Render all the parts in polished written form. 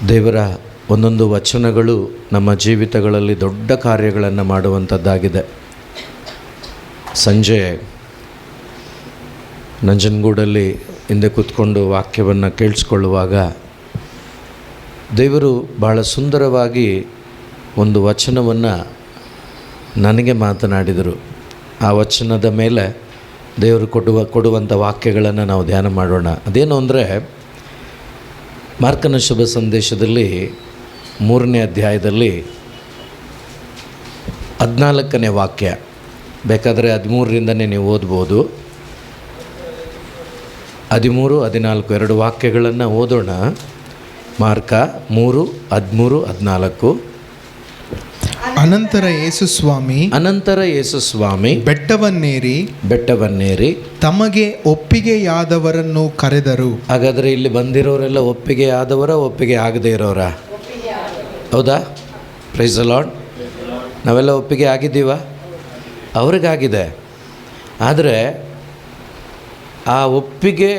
ದೇವರ ಒಂದೊಂದು ವಚನಗಳು ನಮ್ಮ ಜೀವಿತಗಳಲ್ಲಿ ದೊಡ್ಡ ಕಾರ್ಯಗಳನ್ನು ಮಾಡುವಂಥದ್ದಾಗಿದೆ. ಸಂಜೆ ನಂಜನಗೂಡಲ್ಲಿ ಹಿಂದೆ ಕೂತ್ಕೊಂಡು ವಾಕ್ಯವನ್ನು ಕೇಳಿಸ್ಕೊಳ್ಳುವಾಗ ದೇವರು ಬಹಳ ಸುಂದರವಾಗಿ ಒಂದು ವಚನವನ್ನು ನನಗೆ ಮಾತನಾಡಿದರು. ಆ ವಚನದ ಮೇಲೆ ದೇವರು ಕೊಡುವಂಥ ವಾಕ್ಯಗಳನ್ನು ನಾವು ಧ್ಯಾನ ಮಾಡೋಣ. ಅದೇನು ಅಂದರೆ, ಮಾರ್ಕನ ಶುಭ ಸಂದೇಶದಲ್ಲಿ 3ನೇ ಅಧ್ಯಾಯದಲ್ಲಿ 14ನೇ ವಾಕ್ಯ, ಬೇಕಾದರೆ 13ರಿಂದನೇ ನೀವು ಓದ್ಬೋದು. 13, 14 2 ವಾಕ್ಯಗಳನ್ನು ಓದೋಣ. ಮಾರ್ಕ 3, 13, 14. ಅನಂತರ ಯೇಸು ಸ್ವಾಮಿ ಬೆಟ್ಟವನ್ನೇರಿ ತಮಗೆ ಒಪ್ಪಿಗೆಯಾದವರನ್ನು ಕರೆದರು. ಹಾಗಾದರೆ ಇಲ್ಲಿ ಬಂದಿರೋರೆಲ್ಲ ಒಪ್ಪಿಗೆ ಆಗದೇ ಇರೋರ? ಹೌದಾ? Praise the Lord. ನಾವೆಲ್ಲ ಒಪ್ಪಿಗೆ ಆಗಿದ್ದೀವ? ಅವ್ರಿಗಾಗಿದೆ. ಆದರೆ ಆ ಒಪ್ಪಿಗೆ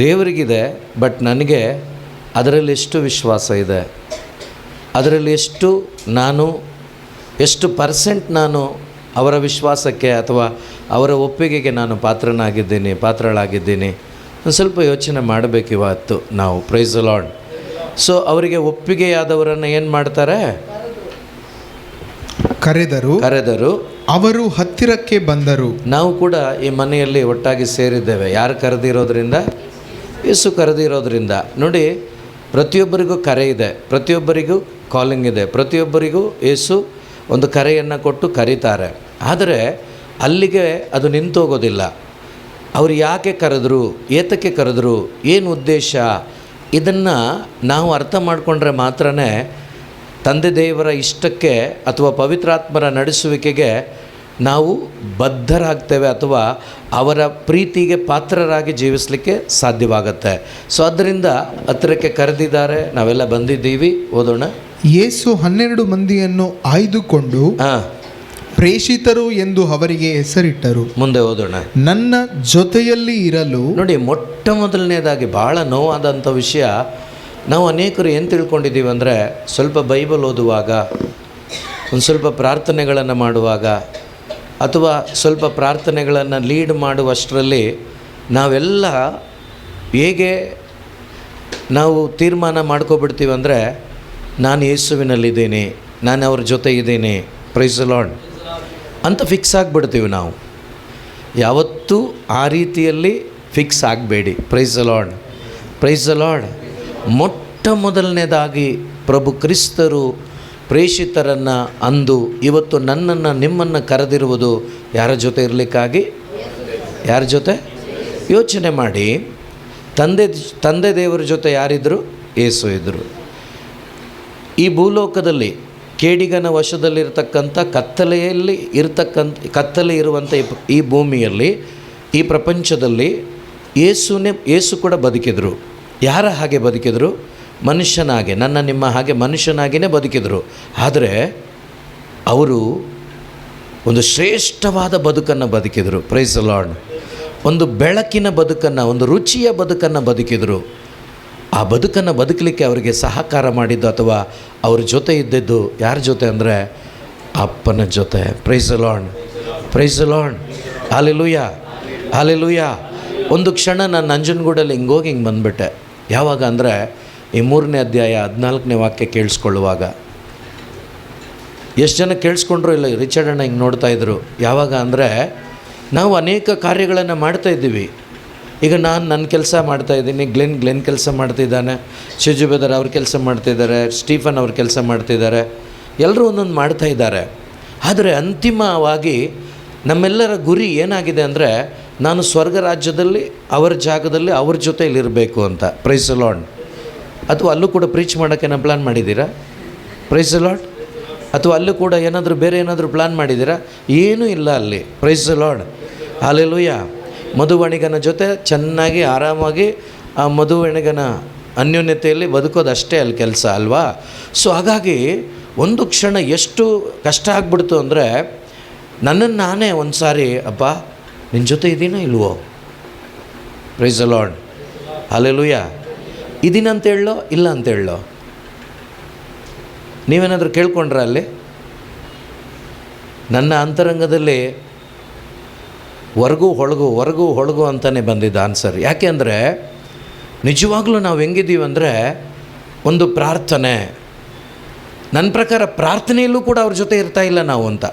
ದೇವರಿಗಿದೆ, ಬಟ್ ನನಗೆ ಅದರಲ್ಲಿ ಎಷ್ಟು ವಿಶ್ವಾಸ ಇದೆ, ಅದರಲ್ಲಿ ಎಷ್ಟು ಪರ್ಸೆಂಟ್ ನಾನು ಅವರ ವಿಶ್ವಾಸಕ್ಕೆ ಅಥವಾ ಅವರ ಒಪ್ಪಿಗೆಗೆ ನಾನು ಪಾತ್ರಳಾಗಿದ್ದೀನಿ ಒಂದು ಸ್ವಲ್ಪ ಯೋಚನೆ ಮಾಡಬೇಕು ಇವತ್ತು ನಾವು. Price the Lord. ಸೊ ಅವರಿಗೆ ಒಪ್ಪಿಗೆಯಾದವರನ್ನು ಏನು ಮಾಡ್ತಾರೆ? ಕರೆದರು. ಅವರು ಹತ್ತಿರಕ್ಕೆ ಬಂದರು. ನಾವು ಕೂಡ ಈ ಮನೆಯಲ್ಲಿ ಒಟ್ಟಾಗಿ ಸೇರಿದ್ದೇವೆ. ಯಾರು ಕರೆದಿರೋದ್ರಿಂದ? ಯೇಸು ಕರೆದಿರೋದ್ರಿಂದ. ನೋಡಿ, ಪ್ರತಿಯೊಬ್ಬರಿಗೂ ಕರೆ ಇದೆ, ಪ್ರತಿಯೊಬ್ಬರಿಗೂ ಕಾಲಿಂಗ್ ಇದೆ, ಪ್ರತಿಯೊಬ್ಬರಿಗೂ ಯೇಸು ಒಂದು ಕರೆಯನ್ನು ಕೊಟ್ಟು ಕರೀತಾರೆ. ಆದರೆ ಅಲ್ಲಿಗೆ ಅದು ನಿಂತೋಗೋದಿಲ್ಲ. ಅವರು ಯಾಕೆ ಕರೆದ್ರು, ಏತಕ್ಕೆ ಕರೆದ್ರು, ಏನು ಉದ್ದೇಶ, ಇದನ್ನು ನಾವು ಅರ್ಥ ಮಾಡಿಕೊಂಡ್ರೆ ಮಾತ್ರನೇ ತಂದೆ ದೇವರ ಇಷ್ಟಕ್ಕೆ ಅಥವಾ ಪವಿತ್ರಾತ್ಮರ ನಡೆಸುವಿಕೆಗೆ ನಾವು ಬದ್ಧರಾಗ್ತೇವೆ ಅಥವಾ ಅವರ ಪ್ರೀತಿಗೆ ಪಾತ್ರರಾಗಿ ಜೀವಿಸಲಿಕ್ಕೆ ಸಾಧ್ಯವಾಗುತ್ತೆ. ಸೊ ಅದರಿಂದ ಹತ್ತಿರಕ್ಕೆ ಕರೆದಿದ್ದಾರೆ, ನಾವೆಲ್ಲ ಬಂದಿದ್ದೀವಿ. ಓದೋಣ. ಯೇಸು 12 ಮಂದಿಯನ್ನು ಆಯ್ದುಕೊಂಡು ಪ್ರೇಷಿತರು ಎಂದು ಅವರಿಗೆ ಹೆಸರಿಟ್ಟರು. ಮುಂದೆ ಓದೋಣ. ನನ್ನ ಜೊತೆಯಲ್ಲಿ ಇರಲು. ನೋಡಿ, ಮೊಟ್ಟ ಮೊದಲನೇದಾಗಿ ಭಾಳ ನೋವಾದಂಥ ವಿಷಯ, ನಾವು ಅನೇಕರು ಏನು ತಿಳ್ಕೊಂಡಿದ್ದೀವಿ ಅಂದರೆ, ಸ್ವಲ್ಪ ಬೈಬಲ್ ಓದುವಾಗ, ಒಂದು ಸ್ವಲ್ಪ ಪ್ರಾರ್ಥನೆಗಳನ್ನು ಮಾಡುವಾಗ ಅಥವಾ ಸ್ವಲ್ಪ ಪ್ರಾರ್ಥನೆಗಳನ್ನು ಲೀಡ್ ಮಾಡುವಷ್ಟರಲ್ಲಿ ನಾವೆಲ್ಲ ಹೇಗೆ ನಾವು ತೀರ್ಮಾನ ಮಾಡ್ಕೊಬಿಡ್ತೀವಿ ಅಂದರೆ, ನಾನು ಯೇಸುವಿನಲ್ಲಿದ್ದೀನಿ, ನಾನು ಅವ್ರ ಜೊತೆ ಇದ್ದೀನಿ, ಪ್ರೈಸ್ ದಿ ಲಾರ್ಡ್ ಅಂತ ಫಿಕ್ಸ್ ಆಗಿಬಿಡ್ತೀವಿ ನಾವು. ಯಾವತ್ತೂ ಆ ರೀತಿಯಲ್ಲಿ ಫಿಕ್ಸ್ ಆಗಬೇಡಿ. Praise the Lord, praise the Lord. ಮೊಟ್ಟ ಮೊದಲನೇದಾಗಿ ಪ್ರಭು ಕ್ರಿಸ್ತರು ಪ್ರೇಷಿತರನ್ನು ಅಂದು ಇವತ್ತು ನನ್ನನ್ನು ನಿಮ್ಮನ್ನು ಕರೆದಿರುವುದು ಯಾರ ಜೊತೆ ಇರಲಿಕ್ಕಾಗಿ? ಯಾರ ಜೊತೆ? ಯೋಚನೆ ಮಾಡಿ. ತಂದೆ ದೇವರ ಜೊತೆ ಯಾರಿದ್ದರು? ಯೇಸು ಇದ್ದರು. ಈ ಭೂಲೋಕದಲ್ಲಿ ಕೇಡಿಗನ ವಶದಲ್ಲಿರ್ತಕ್ಕಂಥ ಕತ್ತಲೆ ಇರುವಂಥ ಈ ಭೂಮಿಯಲ್ಲಿ, ಈ ಪ್ರಪಂಚದಲ್ಲಿ ಯೇಸು ಕೂಡ ಬದುಕಿದರು. ಯಾರ ಹಾಗೆ ಬದುಕಿದರು? ಮನುಷ್ಯನಾಗೆ, ನನ್ನ ನಿಮ್ಮ ಹಾಗೆ ಮನುಷ್ಯನಾಗಿಯೇ ಬದುಕಿದರು. ಆದರೆ ಅವರು ಒಂದು ಶ್ರೇಷ್ಠವಾದ ಬದುಕನ್ನು ಬದುಕಿದರು. Price the lord. ಒಂದು ಬೆಳಕಿನ ಬದುಕನ್ನು, ಒಂದು ರುಚಿಯ ಬದುಕನ್ನು ಬದುಕಿದರು. ಆ ಬದುಕನ್ನು ಬದುಕಲಿಕ್ಕೆ ಅವರಿಗೆ ಸಹಕಾರ ಮಾಡಿದ್ದು ಅಥವಾ ಅವ್ರ ಜೊತೆ ಇದ್ದದ್ದು ಯಾರ ಜೊತೆ ಅಂದರೆ ಅಪ್ಪನ ಜೊತೆ. Praise the Lord, praise the Lord. Hallelujah, hallelujah. ಒಂದು ಕ್ಷಣ ನಾನು ನಂಜನಗೂಡಲ್ಲಿ ಹಿಂಗೆ ಬಂದುಬಿಟ್ಟೆ. ಯಾವಾಗ ಅಂದರೆ ಈ 3ನೇ ಅಧ್ಯಾಯ 14ನೇ ವಾಕ್ಯ ಕೇಳಿಸ್ಕೊಳ್ಳುವಾಗ. ಎಷ್ಟು ಜನ ಕೇಳಿಸ್ಕೊಂಡ್ರು? ಇಲ್ಲ, ರಿಚರ್ಡ್ ಅಣ್ಣ ಹಿಂಗೆ ನೋಡ್ತಾಯಿದ್ರು. ಯಾವಾಗ ಅಂದರೆ, ನಾವು ಅನೇಕ ಕಾರ್ಯಗಳನ್ನು ಮಾಡ್ತಾಯಿದ್ದೀವಿ. ಈಗ ನಾನು ನನ್ನ ಕೆಲಸ ಮಾಡ್ತಾಯಿದ್ದೀನಿ, ಗ್ಲೆನ್ ಕೆಲಸ ಮಾಡ್ತಿದ್ದಾನೆ, ಶಿಜುಬೇದರ್ ಅವ್ರ ಕೆಲಸ ಮಾಡ್ತಿದ್ದಾರೆ, ಸ್ಟೀಫನ್ ಅವ್ರ ಕೆಲಸ ಮಾಡ್ತಿದ್ದಾರೆ, ಎಲ್ಲರೂ ಒಂದೊಂದು ಮಾಡ್ತಾಯಿದ್ದಾರೆ. ಆದರೆ ಅಂತಿಮವಾಗಿ ನಮ್ಮೆಲ್ಲರ ಗುರಿ ಏನಾಗಿದೆ ಅಂದರೆ, ನಾನು ಸ್ವರ್ಗ ರಾಜ್ಯದಲ್ಲಿ ಅವರ ಜಾಗದಲ್ಲಿ ಅವ್ರ ಜೊತೆಯಲ್ಲಿರಬೇಕು ಅಂತ. Praise the Lord. ಅಥವಾ ಅಲ್ಲೂ ಕೂಡ ಪ್ರೀಚ್ ಮಾಡೋಕ್ಕೆ ನಾನು ಪ್ಲ್ಯಾನ್ ಮಾಡಿದ್ದೀರಾ? Praise the Lord. ಅಥವಾ ಅಲ್ಲೂ ಕೂಡ ಬೇರೆ ಏನಾದರೂ ಪ್ಲ್ಯಾನ್ ಮಾಡಿದ್ದೀರಾ? ಏನೂ ಇಲ್ಲ ಅಲ್ಲಿ. Praise the Lord, hallelujah. ಮಧುವಣಿಗನ ಜೊತೆ ಚೆನ್ನಾಗಿ ಆರಾಮಾಗಿ ಆ ಮಧುವಣಿಗನ ಅನ್ಯೋನ್ಯತೆಯಲ್ಲಿ ಬದುಕೋದಷ್ಟೇ ಅಲ್ಲಿ ಕೆಲಸ ಅಲ್ವಾ? ಸೊ ಹಾಗಾಗಿ ಒಂದು ಕ್ಷಣ ಎಷ್ಟು ಕಷ್ಟ ಆಗ್ಬಿಡ್ತು ಅಂದರೆ, ನನ್ನನ್ನು ನಾನೇ ಒಂದು ಸಾರಿ, ಅಪ್ಪ ನಿನ್ನ ಜೊತೆ ಇದ್ದೀನೋ ಇಲ್ವೋ? Praise the Lord, hallelujah. ಇದೀನಂತ ಹೇಳೋ ಇಲ್ಲ ಅಂತ ಹೇಳೋ? ನೀವೇನಾದರೂ ಕೇಳ್ಕೊಂಡ್ರ ಅಲ್ಲಿ? ನನ್ನ ಅಂತರಂಗದಲ್ಲಿ ಹೊರಗು ಹೊಳಗು ಅಂತಲೇ ಬಂದಿದ್ದ ಆನ್ಸರ್. ಯಾಕೆ ಅಂದರೆ ನಿಜವಾಗ್ಲೂ ನಾವು ಹೆಂಗಿದ್ದೀವಿ ಅಂದರೆ, ಒಂದು ಪ್ರಾರ್ಥನೆ, ನನ್ನ ಪ್ರಕಾರ ಪ್ರಾರ್ಥನೆಯಲ್ಲೂ ಕೂಡ ಅವ್ರ ಜೊತೆ ಇರ್ತಾ ಇಲ್ಲ ನಾವು ಅಂತ.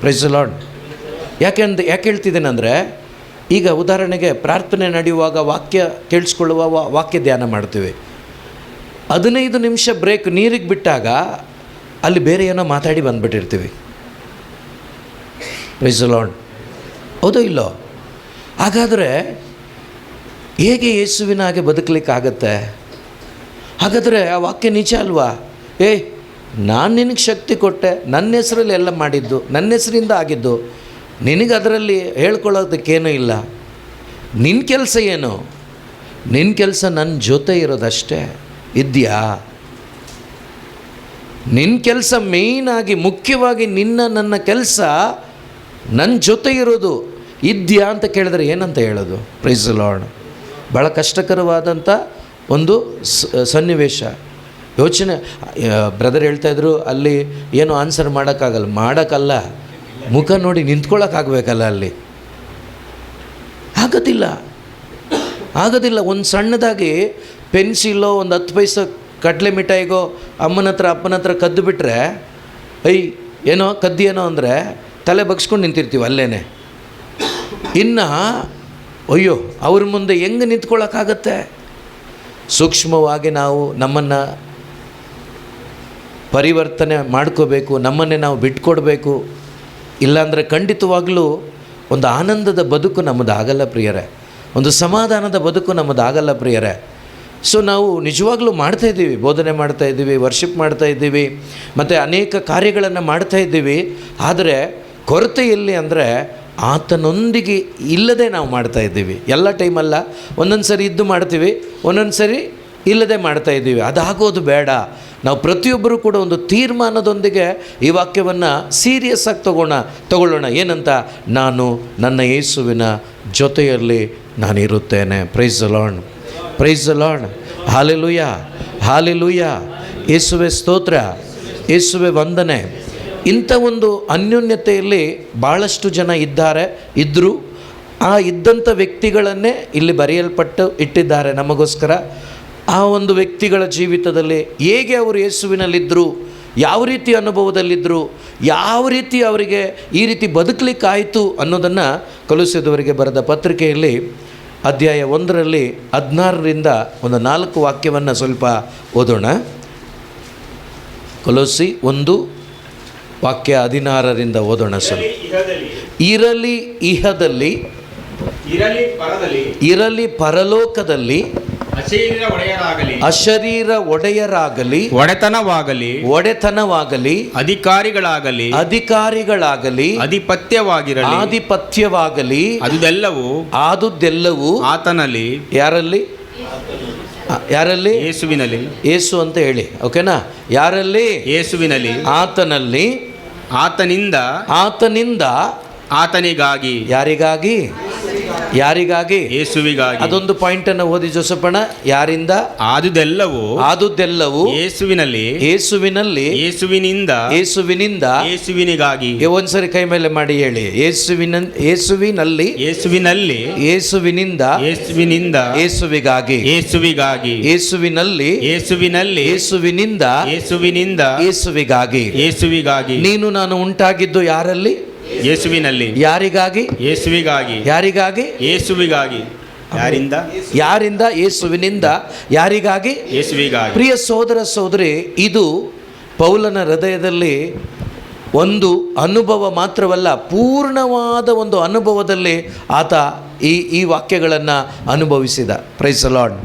Praise the Lord. ಯಾಕೆ ಹೇಳ್ತಿದ್ದೇನೆ ಅಂದರೆ, ಈಗ ಉದಾಹರಣೆಗೆ ಪ್ರಾರ್ಥನೆ ನಡೆಯುವಾಗ ವಾಕ್ಯ ಕೇಳಿಸ್ಕೊಳ್ಳುವ ವಾಕ್ಯ ಧ್ಯಾನ ಮಾಡ್ತೀವಿ. 15 ನಿಮಿಷ ಬ್ರೇಕ್ ನೀರಿಗೆ ಬಿಟ್ಟಾಗ ಅಲ್ಲಿ ಬೇರೆ ಏನೋ ಮಾತಾಡಿ ಬಂದುಬಿಟ್ಟಿರ್ತೀವಿ. Praise the Lord. ಹೌದೋ ಇಲ್ಲೋ? ಹಾಗಾದರೆ ಹೇಗೆ ಯೇಸುವಿನ ಹಾಗೆ ಬದುಕಲಿಕ್ಕಾಗತ್ತೆ? ಹಾಗಾದರೆ ಆ ವಾಕ್ಯ ನಿಜ ಅಲ್ವಾ? ನಾನು ನಿನಗೆ ಶಕ್ತಿ ಕೊಟ್ಟೆ, ನನ್ನ ಹೆಸರಲ್ಲಿ ಎಲ್ಲ ಮಾಡಿದ್ದು, ನನ್ನ ಹೆಸರಿಂದ ಆಗಿದ್ದು, ನಿನಗೆ ಅದರಲ್ಲಿ ಹೇಳ್ಕೊಳ್ಳೋದಕ್ಕೇನೂ ಇಲ್ಲ. ನಿನ್ನ ಕೆಲಸ ಏನು? ನಿನ್ನ ಕೆಲಸ ನನ್ನ ಜೊತೆ ಇರೋದಷ್ಟೇ. ಇದೆಯಾ? ನಿನ್ನ ಕೆಲಸ ಮೇಯ್ನಾಗಿ ಮುಖ್ಯವಾಗಿ ನನ್ನ ಕೆಲಸ ನನ್ನ ಜೊತೆ ಇರೋದು ಇದೆಯಾ ಅಂತ ಕೇಳಿದ್ರೆ ಏನಂತ ಹೇಳೋದು? Praise the Lord. ಭಾಳ ಕಷ್ಟಕರವಾದಂಥ ಒಂದು ಸನ್ನಿವೇಶ. ಯೋಚನೆ. ಬ್ರದರ್ ಹೇಳ್ತಾಯಿದ್ರು, ಅಲ್ಲಿ ಏನು ಆನ್ಸರ್ ಮಾಡೋಕ್ಕಲ್ಲ, ಮುಖ ನೋಡಿ ನಿಂತ್ಕೊಳ್ಳೋಕ್ಕಾಗಬೇಕಲ್ಲ, ಅಲ್ಲಿ ಆಗೋದಿಲ್ಲ. ಒಂದು ಸಣ್ಣದಾಗಿ ಪೆನ್ಸಿಲ್ಲೋ ಒಂದು 10 ಪೈಸೆ ಕಡಲೆ ಮಿಠಾಯಿಗೋ ಅಪ್ಪನ ಹತ್ರ ಕದ್ದು ಬಿಟ್ಟರೆ, ಏನೋ ಕದ್ದೇನೋ ಅಂದರೆ ತಲೆ ಬಗ್ಸ್ಕೊಂಡು ನಿಂತಿರ್ತೀವಿ ಅಲ್ಲೇ. ಇನ್ನು ಅಯ್ಯೋ ಅವ್ರ ಮುಂದೆ ಹೆಂಗೆ ನಿಂತ್ಕೊಳ್ಳೋಕ್ಕಾಗತ್ತೆ? ಸೂಕ್ಷ್ಮವಾಗಿ ನಾವು ನಮ್ಮನ್ನು ಪರಿವರ್ತನೆ ಮಾಡ್ಕೋಬೇಕು, ನಮ್ಮನ್ನೇ ನಾವು ಬಿಟ್ಕೊಡ್ಬೇಕು. ಇಲ್ಲಾಂದರೆ ಖಂಡಿತವಾಗಲೂ ಒಂದು ಆನಂದದ ಬದುಕು ನಮ್ಮದಾಗಲ್ಲ ಪ್ರಿಯರೇ, ಒಂದು ಸಮಾಧಾನದ ಬದುಕು ನಮ್ಮದಾಗಲ್ಲ ಪ್ರಿಯರೇ. ಸೊ ನಾವು ನಿಜವಾಗ್ಲೂ ಮಾಡ್ತಾಯಿದ್ದೀವಿ, ಬೋಧನೆ ಮಾಡ್ತಾಯಿದ್ದೀವಿ, ವರ್ಷಿಪ್ ಮಾಡ್ತಾಯಿದ್ದೀವಿ, ಮತ್ತು ಅನೇಕ ಕಾರ್ಯಗಳನ್ನು ಮಾಡ್ತಾಯಿದ್ದೀವಿ. ಆದರೆ ಕೊರತೆ ಎಲ್ಲಿ ಅಂದರೆ ಆತನೊಂದಿಗೆ ಇಲ್ಲದೆ ನಾವು ಮಾಡ್ತಾಯಿದ್ದೀವಿ. ಎಲ್ಲ ಟೈಮಲ್ಲ, ಒಂದೊಂದು ಸರಿ ಇದ್ದು ಮಾಡ್ತೀವಿ, ಒಂದೊಂದು ಸರಿ ಇಲ್ಲದೆ ಮಾಡ್ತಾಯಿದ್ದೀವಿ. ಅದಾಗೋದು ಬೇಡ. ನಾವು ಪ್ರತಿಯೊಬ್ಬರೂ ಕೂಡ ಒಂದು ತೀರ್ಮಾನದೊಂದಿಗೆ ಈ ವಾಕ್ಯವನ್ನು ಸೀರಿಯಸ್ ಆಗಿ ತಗೊಳ್ಳೋಣ. ಏನಂತ? ನಾನು ನನ್ನ ಯೇಸುವಿನ ಜೊತೆಯಲ್ಲಿ ನಾನಿರುತ್ತೇನೆ. Praise the Lord, praise the Lord. Hallelujah, hallelujah. ಯೇಸುವೆ ಸ್ತೋತ್ರ, ಯೇಸುವೆ ವಂದನೆ. ಇಂಥ ಒಂದು ಅನ್ಯೋನ್ಯತೆಯಲ್ಲಿ ಭಾಳಷ್ಟು ಜನ ಇದ್ದರು. ಆ ಇದ್ದಂಥ ವ್ಯಕ್ತಿಗಳನ್ನೇ ಇಲ್ಲಿ ಬರೆಯಲ್ಪಟ್ಟು ಇಟ್ಟಿದ್ದಾರೆ ನಮಗೋಸ್ಕರ. ಆ ಒಂದು ವ್ಯಕ್ತಿಗಳ ಜೀವಿತದಲ್ಲಿ ಹೇಗೆ ಅವರು ಯೇಸುವಿನಲ್ಲಿದ್ದರು, ಯಾವ ರೀತಿ ಅನುಭವದಲ್ಲಿದ್ದರು, ಯಾವ ರೀತಿ ಅವರಿಗೆ ಈ ರೀತಿ ಬದುಕಲಿಕ್ಕಾಯಿತು ಅನ್ನೋದನ್ನು ಕೊಲೊಸ್ಸೆದವರಿಗೆ ಬರೆದ ಪತ್ರಿಕೆಯಲ್ಲಿ ಅಧ್ಯಾಯ 1ರಲ್ಲಿ 16ರಿಂದ ಒಂದು 4 ವಾಕ್ಯವನ್ನು ಸ್ವಲ್ಪ ಓದೋಣ. ಕೊಲೊಸ್ಸಿ 1 ವಾಕ್ಯ 16ರಿಂದ ಓದೋಣ ಸ್ವಲ್ಪ. ಇರಲಿ ಇಹದಲ್ಲಿ, ಇರಲಿ ಪರಲೋಕದಲ್ಲಿ, ಅಶರೀರ ಒಡೆಯರಾಗಲಿ, ಒಡೆತನವಾಗಲಿ, ಅಧಿಕಾರಿಗಳಾಗಲಿ, ಆಧಿಪತ್ಯವಾಗಲಿ, ಆದುದೆಲ್ಲವೂ ಆತನಲ್ಲಿ. ಯಾರಲ್ಲಿ? ಯೇಸುವಿನಲ್ಲಿ. ಯೇಸು ಅಂತ ಹೇಳಿ, ಓಕೆನಾ? ಯಾರಲ್ಲಿ? ಯೇಸುವಿನಲ್ಲಿ. ಆತನಲ್ಲಿ, ಆತನಿಂದ, ಆತನಿಗಾಗಿ. ಯಾರಿಗಾಗಿ? ಯೇಸುವಿಗಾಗಿ. ಅದೊಂದು ಪಾಯಿಂಟನ್ನು ಓದಿ ಜೋಸಪ್ಪಣ್ಣ. ಯಾರಿಂದ? ಆದುದೆಲ್ಲವೂ ಯೇಸುವಿನಲ್ಲಿ, ಯೇಸುವಿನಿಂದ, ಯೇಸುವಿನಿಗಾಗಿ. ಒಂದ್ಸರಿ ಕೈ ಮೇಲೆ ಮಾಡಿ ಹೇಳಿ. ಯೇಸುವಿನಲ್ಲಿ, ಯೇಸುವಿನಿಂದ, ಯೇಸುವಿಗಾಗಿ. ಯೇಸುವಿನಲ್ಲಿ, ಯೇಸುವಿನಿಂದ, ಯೇಸುವಿಗಾಗಿ. ನೀನು ನಾನು ಉಂಟಾಗಿದ್ದು ಯಾರಲ್ಲಿ? ಯೇಸುವಿನಲ್ಲಿ. ಯಾರಿಗಾಗಿ? ಯೇಸುವಿಗಾಗಿ. ಯಾರಿಂದ? ಯೇಸುವಿನಿಂದ. ಯಾರಿಗಾಗಿ? ಯೇಸುವಿಗಾಗಿ. ಪ್ರಿಯ ಸಹೋದರ ಸಹೋದರಿ, ಇದು ಪೌಲನ ಹೃದಯದಲ್ಲಿ ಒಂದು ಅನುಭವ ಮಾತ್ರವಲ್ಲ, ಪೂರ್ಣವಾದ ಒಂದು ಅನುಭವದಲ್ಲಿ ಆತ ಈ ವಾಕ್ಯಗಳನ್ನು ಅನುಭವಿಸಿದ. Praise the Lord,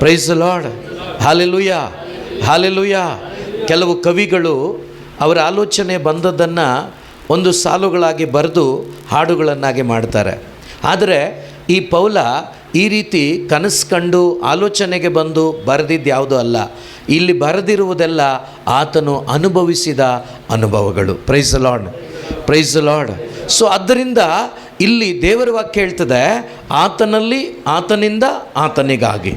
praise the Lord. Hallelujah, hallelujah. ಕೆಲವು ಕವಿಗಳು ಅವರ ಆಲೋಚನೆ ಬಂದದ್ದನ್ನು ಒಂದು ಸಾಲುಗಳಾಗಿ ಬರೆದು ಹಾಡುಗಳನ್ನಾಗಿ ಮಾಡ್ತಾರೆ. ಆದರೆ ಈ ಪೌಲ ಈ ರೀತಿ ಕನಸು ಕಂಡು ಆಲೋಚನೆಗೆ ಬಂದು ಬರೆದಿದ್ದು ಯಾವುದೂ ಅಲ್ಲ. ಇಲ್ಲಿ ಬರೆದಿರುವುದೆಲ್ಲ ಆತನು ಅನುಭವಿಸಿದ ಅನುಭವಗಳು. Praise the Lord, praise the Lord. So ಆದ್ದರಿಂದ ಇಲ್ಲಿ ದೇವರ ವಾಕ್ಯ ಹೇಳ್ತದೆ, ಆತನಲ್ಲಿ, ಆತನಿಂದ, ಆತನಿಗಾಗಿ.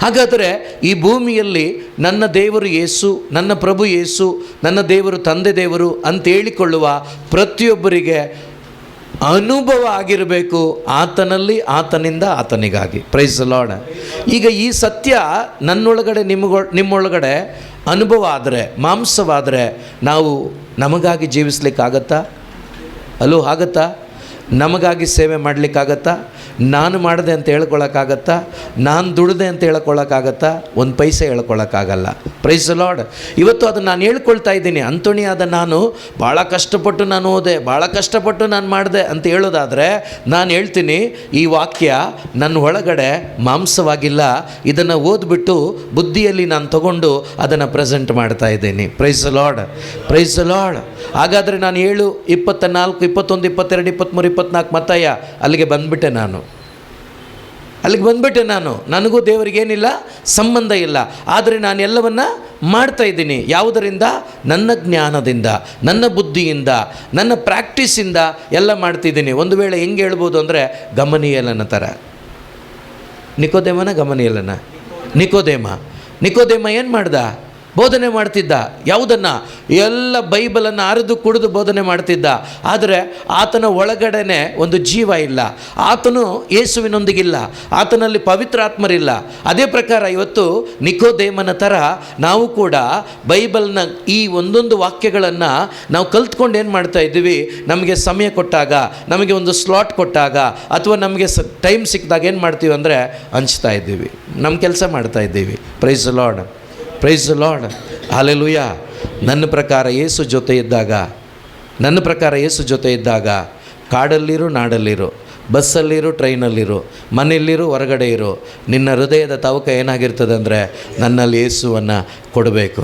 ಹಾಗಾದರೆ ಈ ಭೂಮಿಯಲ್ಲಿ ನನ್ನ ದೇವರು ಯೇಸು, ನನ್ನ ಪ್ರಭು ಯೇಸು, ನನ್ನ ದೇವರು ತಂದೆ ದೇವರು ಅಂತ ಹೇಳಿಕೊಳ್ಳುವ ಪ್ರತಿಯೊಬ್ಬರಿಗೆ ಅನುಭವ ಆಗಿರಬೇಕು, ಆತನಲ್ಲಿ, ಆತನಿಂದ, ಆತನಿಗಾಗಿ. Price the lord. ಈಗ ಈ ಸತ್ಯ ನನ್ನೊಳಗಡೆ ನಿಮ್ಮೊಳಗಡೆ ಅನುಭವ ಆದರೆ, ಮಾಂಸವಾದರೆ ನಾವು ನಮಗಾಗಿ ಜೀವಿಸ್ಲಿಕ್ಕಾಗತ್ತಾ? ಅಲ್ಲೂ ಆಗತ್ತಾ? ನಮಗಾಗಿ ಸೇವೆ ಮಾಡಲಿಕ್ಕಾಗತ್ತಾ? ನಾನು ಮಾಡಿದೆ ಅಂತ ಹೇಳ್ಕೊಳಕ್ಕಾಗತ್ತಾ? ನಾನು ದುಡಿದೆ ಅಂತ ಹೇಳ್ಕೊಳಕ್ಕಾಗತ್ತಾ? ಒಂದು ಪೈಸೆ ಹೇಳ್ಕೊಳಕ್ಕಾಗಲ್ಲ. Praise the Lord. ಇವತ್ತು ಅದನ್ನು ನಾನು ಹೇಳ್ಕೊಳ್ತಾ ಇದ್ದೀನಿ. ಅಂತೋಣಿಯಾದ ನಾನು ಭಾಳ ಕಷ್ಟಪಟ್ಟು ನಾನು ಓದೆ, ಭಾಳ ಕಷ್ಟಪಟ್ಟು ನಾನು ಮಾಡಿದೆ ಅಂತ ಹೇಳೋದಾದರೆ ನಾನು ಹೇಳ್ತೀನಿ, ಈ ವಾಕ್ಯ ನನ್ನ ಒಳಗಡೆ ಮಾಂಸವಾಗಿಲ್ಲ. ಇದನ್ನು ಓದ್ಬಿಟ್ಟು ಬುದ್ಧಿಯಲ್ಲಿ ನಾನು ತಗೊಂಡು ಅದನ್ನು ಪ್ರೆಸೆಂಟ್ ಮಾಡ್ತಾ ಇದ್ದೀನಿ. Price the Lord, praise the lord. ಹಾಗಾದರೆ ನಾನು 7, 24, 21, 22, 23, 24 ಮತ್ತಾಯ ಅಲ್ಲಿಗೆ ಬಂದುಬಿಟ್ಟೆ ನಾನು. ನನಗೂ ದೇವರಿಗೇನಿಲ್ಲ, ಸಂಬಂಧ ಇಲ್ಲ. ಆದರೆ ನಾನು ಎಲ್ಲವನ್ನ ಮಾಡ್ತಾ ಇದ್ದೀನಿ. ಯಾವುದರಿಂದ? ನನ್ನ ಜ್ಞಾನದಿಂದ, ನನ್ನ ಬುದ್ಧಿಯಿಂದ, ನನ್ನ ಪ್ರಾಕ್ಟೀಸಿಂದ ಎಲ್ಲ ಮಾಡ್ತಿದ್ದೀನಿ. ಒಂದು ವೇಳೆ ಹೆಂಗೆ ಹೇಳ್ಬೋದು ಅಂದರೆ, ಗಮನೀಯಲನ ಥರ. ನಿಕೋದೇಮ ಏನು ಮಾಡ್ದ? ಬೋಧನೆ ಮಾಡ್ತಿದ್ದ. ಯಾವುದನ್ನು? ಎಲ್ಲ ಬೈಬಲನ್ನು ಅರಿದು ಕುಡಿದು ಬೋಧನೆ ಮಾಡ್ತಿದ್ದ. ಆದರೆ ಆತನ ಒಳಗಡೆನೆ ಒಂದು ಜೀವ ಇಲ್ಲ. ಆತನು ಯೇಸುವಿನೊಂದಿಗಿಲ್ಲ, ಆತನಲ್ಲಿ ಪವಿತ್ರಾತ್ಮರಿಲ್ಲ. ಅದೇ ಪ್ರಕಾರ ಇವತ್ತು ನಿಕೋದೇಮನ ಥರ ನಾವು ಕೂಡ ಬೈಬಲ್ನ ಈ ಒಂದೊಂದು ವಾಕ್ಯಗಳನ್ನು ನಾವು ಕಲ್ತ್ಕೊಂಡು ಏನು ಮಾಡ್ತಾ ಇದ್ದೀವಿ? ನಮಗೆ ಸಮಯ ಕೊಟ್ಟಾಗ, ನಮಗೆ ಒಂದು ಸ್ಲಾಟ್ ಕೊಟ್ಟಾಗ, ಅಥವಾ ನಮಗೆ ಟೈಮ್ ಸಿಕ್ಕಿದಾಗ ಏನು ಮಾಡ್ತೀವಿ ಅಂದರೆ ಹಂಚ್ತಾ ಇದ್ದೀವಿ, ನಮ್ಮ ಕೆಲಸ ಮಾಡ್ತಾ ಇದ್ದೀವಿ. Price the Lord, praise the Lord, hallelujah. ನನ್ನ ಪ್ರಕಾರ ಯೇಸು ಜೊತೆ ಇದ್ದಾಗ ಕಾಡಲ್ಲಿರು, ನಾಡಲ್ಲಿರು, ಬಸ್ಸಲ್ಲಿರು, ಟ್ರೈನಲ್ಲಿರು, ಮನೆಯಲ್ಲಿರು, ಹೊರಗಡೆ ಇರು, ನಿನ್ನ ಹೃದಯದ ತವಕ ಏನಾಗಿರ್ತದೆ ಅಂದರೆ, ನನ್ನಲ್ಲಿ ಯೇಸುವನ್ನು ಕೊಡಬೇಕು,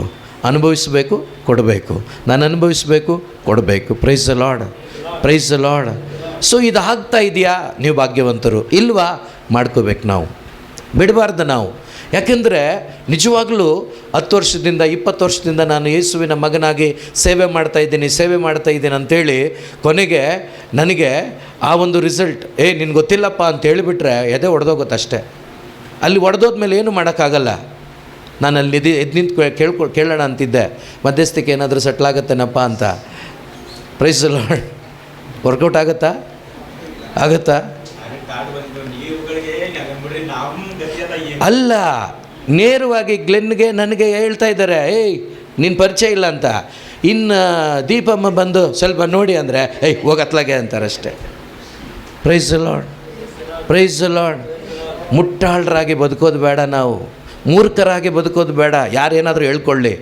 ಅನುಭವಿಸಬೇಕು, ಕೊಡಬೇಕು, ನಾನು ಅನುಭವಿಸಬೇಕು, ಕೊಡಬೇಕು. Price the Lord, praise the Lord. So ಇದು ಆಗ್ತಾ ಇದೆಯಾ? ನೀವು ಭಾಗ್ಯವಂತರು. ಇಲ್ವಾ? ಮಾಡ್ಕೋಬೇಕು ನಾವು, ಬಿಡಬಾರ್ದು ನಾವು. ಯಾಕೆಂದರೆ ನಿಜವಾಗಲೂ 10 ವರ್ಷದಿಂದ 20 ವರ್ಷದಿಂದ ನಾನು ಯೇಸುವಿನ ಮಗನಾಗಿ ಸೇವೆ ಮಾಡ್ತಾಯಿದ್ದೀನಿ ಅಂಥೇಳಿ ಕೊನೆಗೆ ನನಗೆ ಆ ಒಂದು ರಿಸಲ್ಟ್ ನಿನ್ಗೆ ಗೊತ್ತಿಲ್ಲಪ್ಪ ಅಂತ ಹೇಳಿಬಿಟ್ರೆ ಎದೆ ಒಡೆದೋಗುತ್ತಷ್ಟೇ. ಅಲ್ಲಿ ಒಡೆದೋದ್ಮೇಲೆ ಏನು ಮಾಡೋಕ್ಕಾಗಲ್ಲ. ನಾನು ಅಲ್ಲಿ ಎದ್ದು ನಿಂತು ಕೇಳೋಣ ಅಂತಿದ್ದೆ, ಮಧ್ಯಸ್ಥಿಕೆ ಏನಾದರೂ ಸೆಟ್ಲಾಗತ್ತೇನಪ್ಪ ಅಂತ. Price the lord. ವರ್ಕೌಟ್ ಆಗುತ್ತಾ? ಅಲ್ಲ, ನೇರವಾಗಿ ಗ್ಲೆನ್ಗೆ ನನಗೆ ಹೇಳ್ತಾ ಇದ್ದಾರೆ, ನಿನ್ನ ಪರಿಚಯ ಇಲ್ಲ ಅಂತ. ಇನ್ನು ದೀಪಮ್ಮ ಬಂದು ಸ್ವಲ್ಪ ನೋಡಿ ಅಂದರೆ ಹೋಗತ್ಲಾಗೆ ಅಂತಾರಷ್ಟೇ. Praise the Lord, praise the Lord. ಮುಟ್ಟಾಳರಾಗಿ ಬದುಕೋದು ಬೇಡ, ನಾವು ಮೂರ್ಖರಾಗಿ ಬದುಕೋದು ಬೇಡ. ಯಾರೇನಾದರೂ ಹೇಳ್ಕೊಳ್ಳಿ,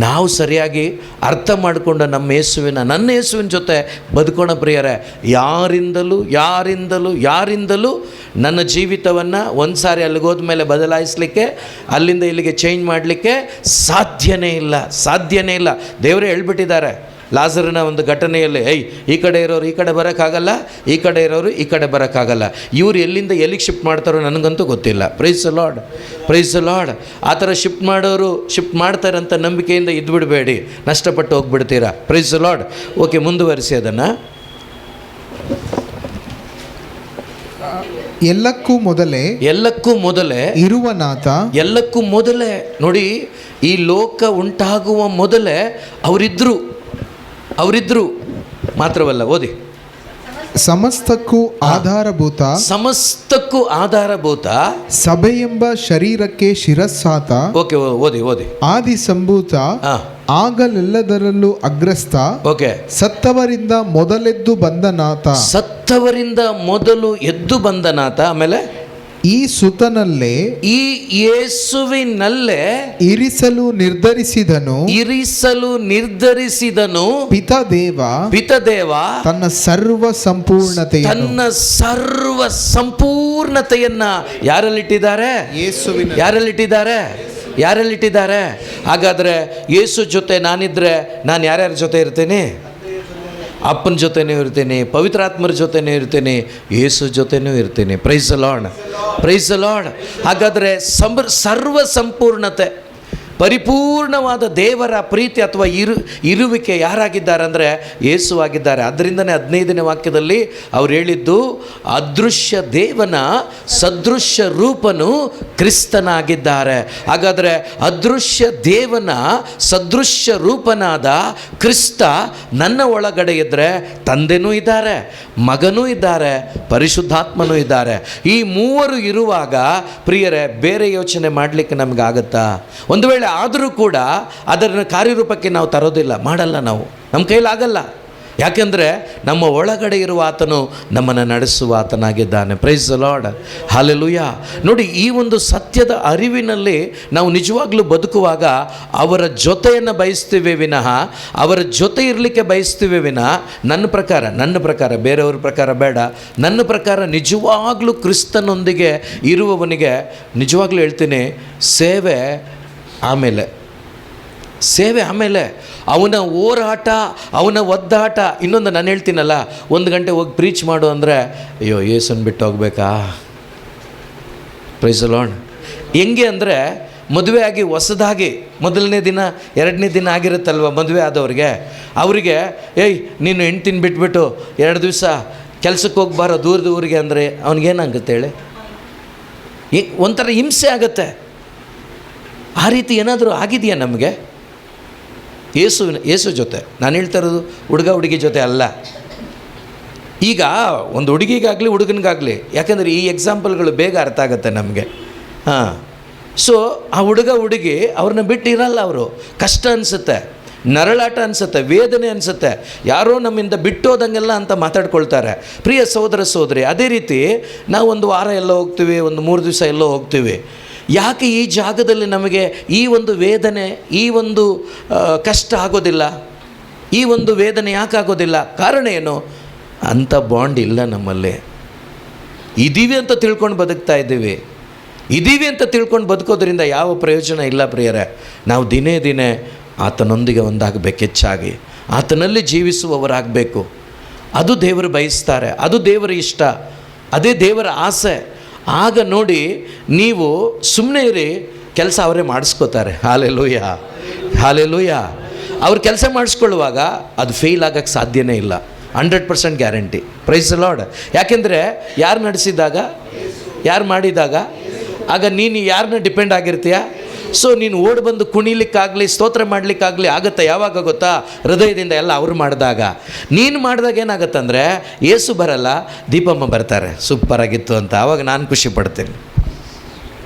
ನಾವು ಸರಿಯಾಗಿ ಅರ್ಥ ಮಾಡಿಕೊಂಡು ನನ್ನ ಯೇಸುವಿನ ಜೊತೆ ಬದುಕೋಣ ಪ್ರಿಯರೇ. ಯಾರಿಂದಲೂ ನನ್ನ ಜೀವಿತವನ್ನು ಒಂದು ಸಾರಿ ಅಲ್ಲಿಗೋದ ಮೇಲೆ ಬದಲಾಯಿಸಲಿಕ್ಕೆ, ಅಲ್ಲಿಂದ ಇಲ್ಲಿಗೆ ಚೇಂಜ್ ಮಾಡಲಿಕ್ಕೆ ಸಾಧ್ಯನೇ ಇಲ್ಲ. ದೇವರೇ ಹೇಳ್ಬಿಟ್ಟಿದ್ದಾರೆ ಲಾಜರನ ಒಂದು ಘಟನೆಯಲ್ಲಿ, ಈ ಕಡೆ ಇರೋರು ಈ ಕಡೆ ಬರೋಕ್ಕಾಗಲ್ಲ, ಈ ಕಡೆ ಇರೋರು ಈ ಕಡೆ ಬರೋಕ್ಕಾಗಲ್ಲ. ಇವ್ರು ಎಲ್ಲಿಂದ ಎಲ್ಲಿಗೆ ಶಿಫ್ಟ್ ಮಾಡ್ತಾರೋ ನನಗಂತೂ ಗೊತ್ತಿಲ್ಲ. Praise the Lord, praise the Lord. ಆ ಥರ ಶಿಫ್ಟ್ ಮಾಡೋರು ಶಿಫ್ಟ್ ಮಾಡ್ತಾರಂತ ನಂಬಿಕೆಯಿಂದ ಇದ್ದುಬಿಡಬೇಡಿ, ನಷ್ಟಪಟ್ಟು ಹೋಗ್ಬಿಡ್ತೀರಾ. Praise the Lord. ಓಕೆ, ಮುಂದುವರಿಸಿ ಅದನ್ನು. ಎಲ್ಲಕ್ಕೂ ಮೊದಲೇ ಇರುವನಾಥ, ಎಲ್ಲಕ್ಕೂ ಮೊದಲೇ. ನೋಡಿ, ಈ ಲೋಕ ಉಂಟಾಗುವ ಮೊದಲೇ ಅವರಿದ್ರು ಮಾತ್ರವಲ್ಲ, ಓದಿ. ಸಮಸ್ತಕ್ಕೂ ಆಧಾರಭೂತ ಸಭೆಯೆಂಬ ಶರೀರಕ್ಕೆ ಶಿರಸ್ಸಾತ. ಓಕೆ, ಓದಿ. ಆದಿ ಸಂಭೂತ, ಆಗಲೆಲ್ಲದರಲ್ಲೂ ಅಗ್ರಸ್ಥ. ಓಕೆ. ಸತ್ತವರಿಂದ ಮೊದಲೆದ್ದು ಬಂದ ನಾಥ. ಆಮೇಲೆ ಈ ಸುತನಲ್ಲೇ, ಈ ಯೇಸುವಿನಲ್ಲೇ ಇರಿಸಲು ನಿರ್ಧರಿಸಿದನು ಪಿತದೇವ ತನ್ನ ಸರ್ವ ಸಂಪೂರ್ಣತೆಯನ್ನ ಯಾರಲ್ಲಿಟ್ಟಿದ್ದಾರೆ? ಯಾರಲ್ಲಿಟ್ಟಿದ್ದಾರೆ? ಹಾಗಾದರೆ ಯೇಸು ಜೊತೆ ನಾನಿದ್ರೆ ನಾನು ಯಾರ್ಯಾರ ಜೊತೆ ಇರ್ತೀನಿ? ಅಪ್ಪನ ಜೊತೆನೂ ಇರ್ತೀನಿ, ಪವಿತ್ರಾತ್ಮರ ಜೊತೆನೂ ಇರ್ತೀನಿ, ಯೇಸು ಜೊತೆನೂ ಇರ್ತೀನಿ. Price the Lord, praise the lord. ಹಾಗಾದರೆ ಸರ್ವ ಸಂಪೂರ್ಣತೆ ಪರಿಪೂರ್ಣವಾದ ದೇವರ ಪ್ರೀತಿ ಅಥವಾ ಇರುವಿಕೆ ಯಾರಾಗಿದ್ದಾರೆ ಅಂದರೆ ಯೇಸು ಆಗಿದ್ದಾರೆ. ಅದರಿಂದನೇ 15ನೇ ವಾಕ್ಯದಲ್ಲಿ ಅವ್ರು ಹೇಳಿದ್ದು, ಅದೃಶ್ಯ ದೇವನ ಸದೃಶ್ಯ ರೂಪನು ಕ್ರಿಸ್ತನಾಗಿದ್ದಾರೆ. ಹಾಗಾದರೆ ಅದೃಶ್ಯ ದೇವನ ಸದೃಶ್ಯ ರೂಪನಾದ ಕ್ರಿಸ್ತ ನನ್ನ ಒಳಗಡೆ ಇದ್ದರೆ ತಂದೆನೂ ಇದ್ದಾರೆ, ಮಗನೂ ಇದ್ದಾರೆ, ಪರಿಶುದ್ಧಾತ್ಮನೂ ಇದ್ದಾರೆ. ಈ ಮೂವರು ಇರುವಾಗ ಪ್ರಿಯರೇ, ಬೇರೆ ಯೋಚನೆ ಮಾಡಲಿಕ್ಕೆ ನಮಗಾಗತ್ತಾ? ಒಂದು ವೇಳೆ ಆದರೂ ಕೂಡ ಅದನ್ನು ಕಾರ್ಯರೂಪಕ್ಕೆ ನಾವು ತರೋದಿಲ್ಲ, ಮಾಡಲ್ಲ, ನಾವು ನಮ್ಮ ಕೈಲಾಗಲ್ಲ. ಯಾಕೆಂದರೆ ನಮ್ಮ ಒಳಗಡೆ ಇರುವ ಆತನು ನಮ್ಮನ್ನು ನಡೆಸುವ ಆತನಾಗಿದ್ದಾನೆ. Praise the Lord, hallelujah. ನೋಡಿ, ಈ ಒಂದು ಸತ್ಯದ ಅರಿವಿನಲ್ಲಿ ನಾವು ನಿಜವಾಗ್ಲೂ ಬದುಕುವಾಗ ಅವರ ಜೊತೆಯನ್ನು ಬಯಸ್ತೀವಿ ವಿನಃ, ಅವರ ಜೊತೆ ಇರಲಿಕ್ಕೆ ಬಯಸ್ತೀವಿ ವಿನಃ, ನನ್ನ ಪ್ರಕಾರ ಬೇರೆಯವ್ರ ಪ್ರಕಾರ ಬೇಡ, ನನ್ನ ಪ್ರಕಾರ ನಿಜವಾಗ್ಲೂ ಕ್ರಿಸ್ತನೊಂದಿಗೆ ಇರುವವನಿಗೆ ನಿಜವಾಗ್ಲೂ ಹೇಳ್ತೀನಿ, ಸೇವೆ ಆಮೇಲೆ ಅವನ ಹೋರಾಟ, ಅವನ ಒದ್ದಾಟ. ಇನ್ನೊಂದು ನಾನು ಹೇಳ್ತೀನಲ್ಲ, 1 ಗಂಟೆ ಹೋಗಿ ಪ್ರೀಚ್ ಮಾಡು ಅಂದರೆ, ಅಯ್ಯೋ ಯೇಸುನ್ ಬಿಟ್ಟು ಹೋಗ್ಬೇಕಾ? Price the lord. ಹೆಂಗೆ ಅಂದರೆ, ಮದುವೆ ಆಗಿ ಹೊಸದಾಗಿ 1ನೇ ದಿನ 2ನೇ ದಿನ ಆಗಿರುತ್ತಲ್ವ ಮದುವೆ ಆದವ್ರಿಗೆ, ಅವರಿಗೆ ಏಯ್ ನೀನು ಹೆಂಡ್ತಿನ ಬಿಟ್ಬಿಟ್ಟು 2 ದಿವಸ ಕೆಲಸಕ್ಕೆ ಹೋಗ್ಬಾರೋ ದೂರದ ಊರಿಗೆ ಅಂದರೆ ಅವನಿಗೇನಾಗುತ್ತೆ ಹೇಳಿ? ಒಂಥರ ಹಿಂಸೆ ಆಗುತ್ತೆ. ಆ ರೀತಿ ಏನಾದರೂ ಆಗಿದೆಯಾ ನಮಗೆ? ಯೇಸು ಜೊತೆ ನಾನು ಹೇಳ್ತಾ ಇರೋದು ಹುಡುಗಿ ಜೊತೆ ಅಲ್ಲ. ಈಗ ಒಂದು ಹುಡುಗಿಗಾಗಲಿ ಹುಡುಗನಿಗಾಗಲಿ, ಯಾಕೆಂದರೆ ಈ ಎಕ್ಸಾಂಪಲ್ಗಳು ಬೇಗ ಅರ್ಥ ಆಗುತ್ತೆ ನಮಗೆ. ಸೊ ಆ ಹುಡುಗಿ ಅವ್ರನ್ನ ಬಿಟ್ಟು ಇರಲ್ಲ. ಅವರು ಕಷ್ಟ ಅನಿಸುತ್ತೆ, ನರಳಾಟ ಅನಿಸುತ್ತೆ, ವೇದನೆ ಅನಿಸುತ್ತೆ, ಯಾರೋ ನಮ್ಮಿಂದ ಬಿಟ್ಟೋದಂಗೆಲ್ಲ ಅಂತ ಮಾತಾಡ್ಕೊಳ್ತಾರೆ. ಪ್ರಿಯ ಸಹೋದರ ಸಹೋದರಿ, ಅದೇ ರೀತಿ ನಾವು 1 ವಾರ ಎಲ್ಲೋ ಹೋಗ್ತೀವಿ, 3 ದಿವಸ ಎಲ್ಲೋ ಹೋಗ್ತೀವಿ. ಯಾಕೆ ಈ ಜಾಗದಲ್ಲಿ ನಮಗೆ ಈ ಒಂದು ವೇದನೆ, ಈ ಒಂದು ಕಷ್ಟ ಆಗೋದಿಲ್ಲ? ಈ ಒಂದು ವೇದನೆ ಯಾಕೆ ಆಗೋದಿಲ್ಲ? ಕಾರಣ ಏನು? ಅಂಥ ಬಾಂಡ್ ಇಲ್ಲ ನಮ್ಮಲ್ಲಿ. ಇದ್ದೀವಿ ಅಂತ ತಿಳ್ಕೊಂಡು ಬದುಕ್ತಾ ಇದ್ದೀವಿ. ಇದ್ದೀವಿ ಅಂತ ತಿಳ್ಕೊಂಡು ಬದುಕೋದ್ರಿಂದ ಯಾವ ಪ್ರಯೋಜನ ಇಲ್ಲ ಪ್ರಿಯರೇ. ನಾವು ದಿನೇ ಆತನೊಂದಿಗೆ ಒಂದಾಗಬೇಕು, ಹೆಚ್ಚಾಗಿ ಆತನಲ್ಲಿ ಜೀವಿಸುವವರಾಗಬೇಕು. ಅದು ದೇವರು ಬಯಸ್ತಾರೆ, ಅದು ದೇವರ ಇಷ್ಟ, ಅದೇ ದೇವರ ಆಸೆ. ಆಗ ನೋಡಿ, ನೀವು ಸುಮ್ಮನೆ ಇರಿ, ಕೆಲಸ ಅವರೇ ಮಾಡಿಸ್ಕೋತಾರೆ. ಹಾಲೆಲೂಯಾ. ಅವ್ರು ಕೆಲಸ ಮಾಡಿಸ್ಕೊಳ್ಳುವಾಗ ಅದು ಫೇಲ್ ಆಗೋಕ್ಕೆ ಸಾಧ್ಯನೇ ಇಲ್ಲ. 100% ಗ್ಯಾರಂಟಿ. Price the lord. ಯಾಕೆಂದರೆ ಯಾರು ನಡೆಸಿದಾಗ, ಯಾರು ಮಾಡಿದಾಗ, ಆಗ ನೀನು ಯಾರನ್ನ ಡಿಪೆಂಡ್ ಆಗಿರ್ತೀಯ? ಸೊ ನೀನು ಓಡಿ ಬಂದು ಕುಣಿಲಿಕ್ಕಾಗಲಿ ಸ್ತೋತ್ರ ಮಾಡಲಿಕ್ಕಾಗಲಿ ಆಗುತ್ತೆ ಯಾವಾಗ ಗೊತ್ತಾ? ಹೃದಯದಿಂದ ಎಲ್ಲ ಅವ್ರು ಮಾಡಿದಾಗ. ನೀನು ಮಾಡಿದಾಗ ಏನಾಗುತ್ತಂದರೆ, ಯೇಸು ಬರಲ್ಲ, ದೀಪಮ್ಮ ಬರ್ತಾರೆ, ಸೂಪರಾಗಿತ್ತು ಅಂತ. ಆವಾಗ ನಾನು ಖುಷಿ ಪಡ್ತೀನಿ.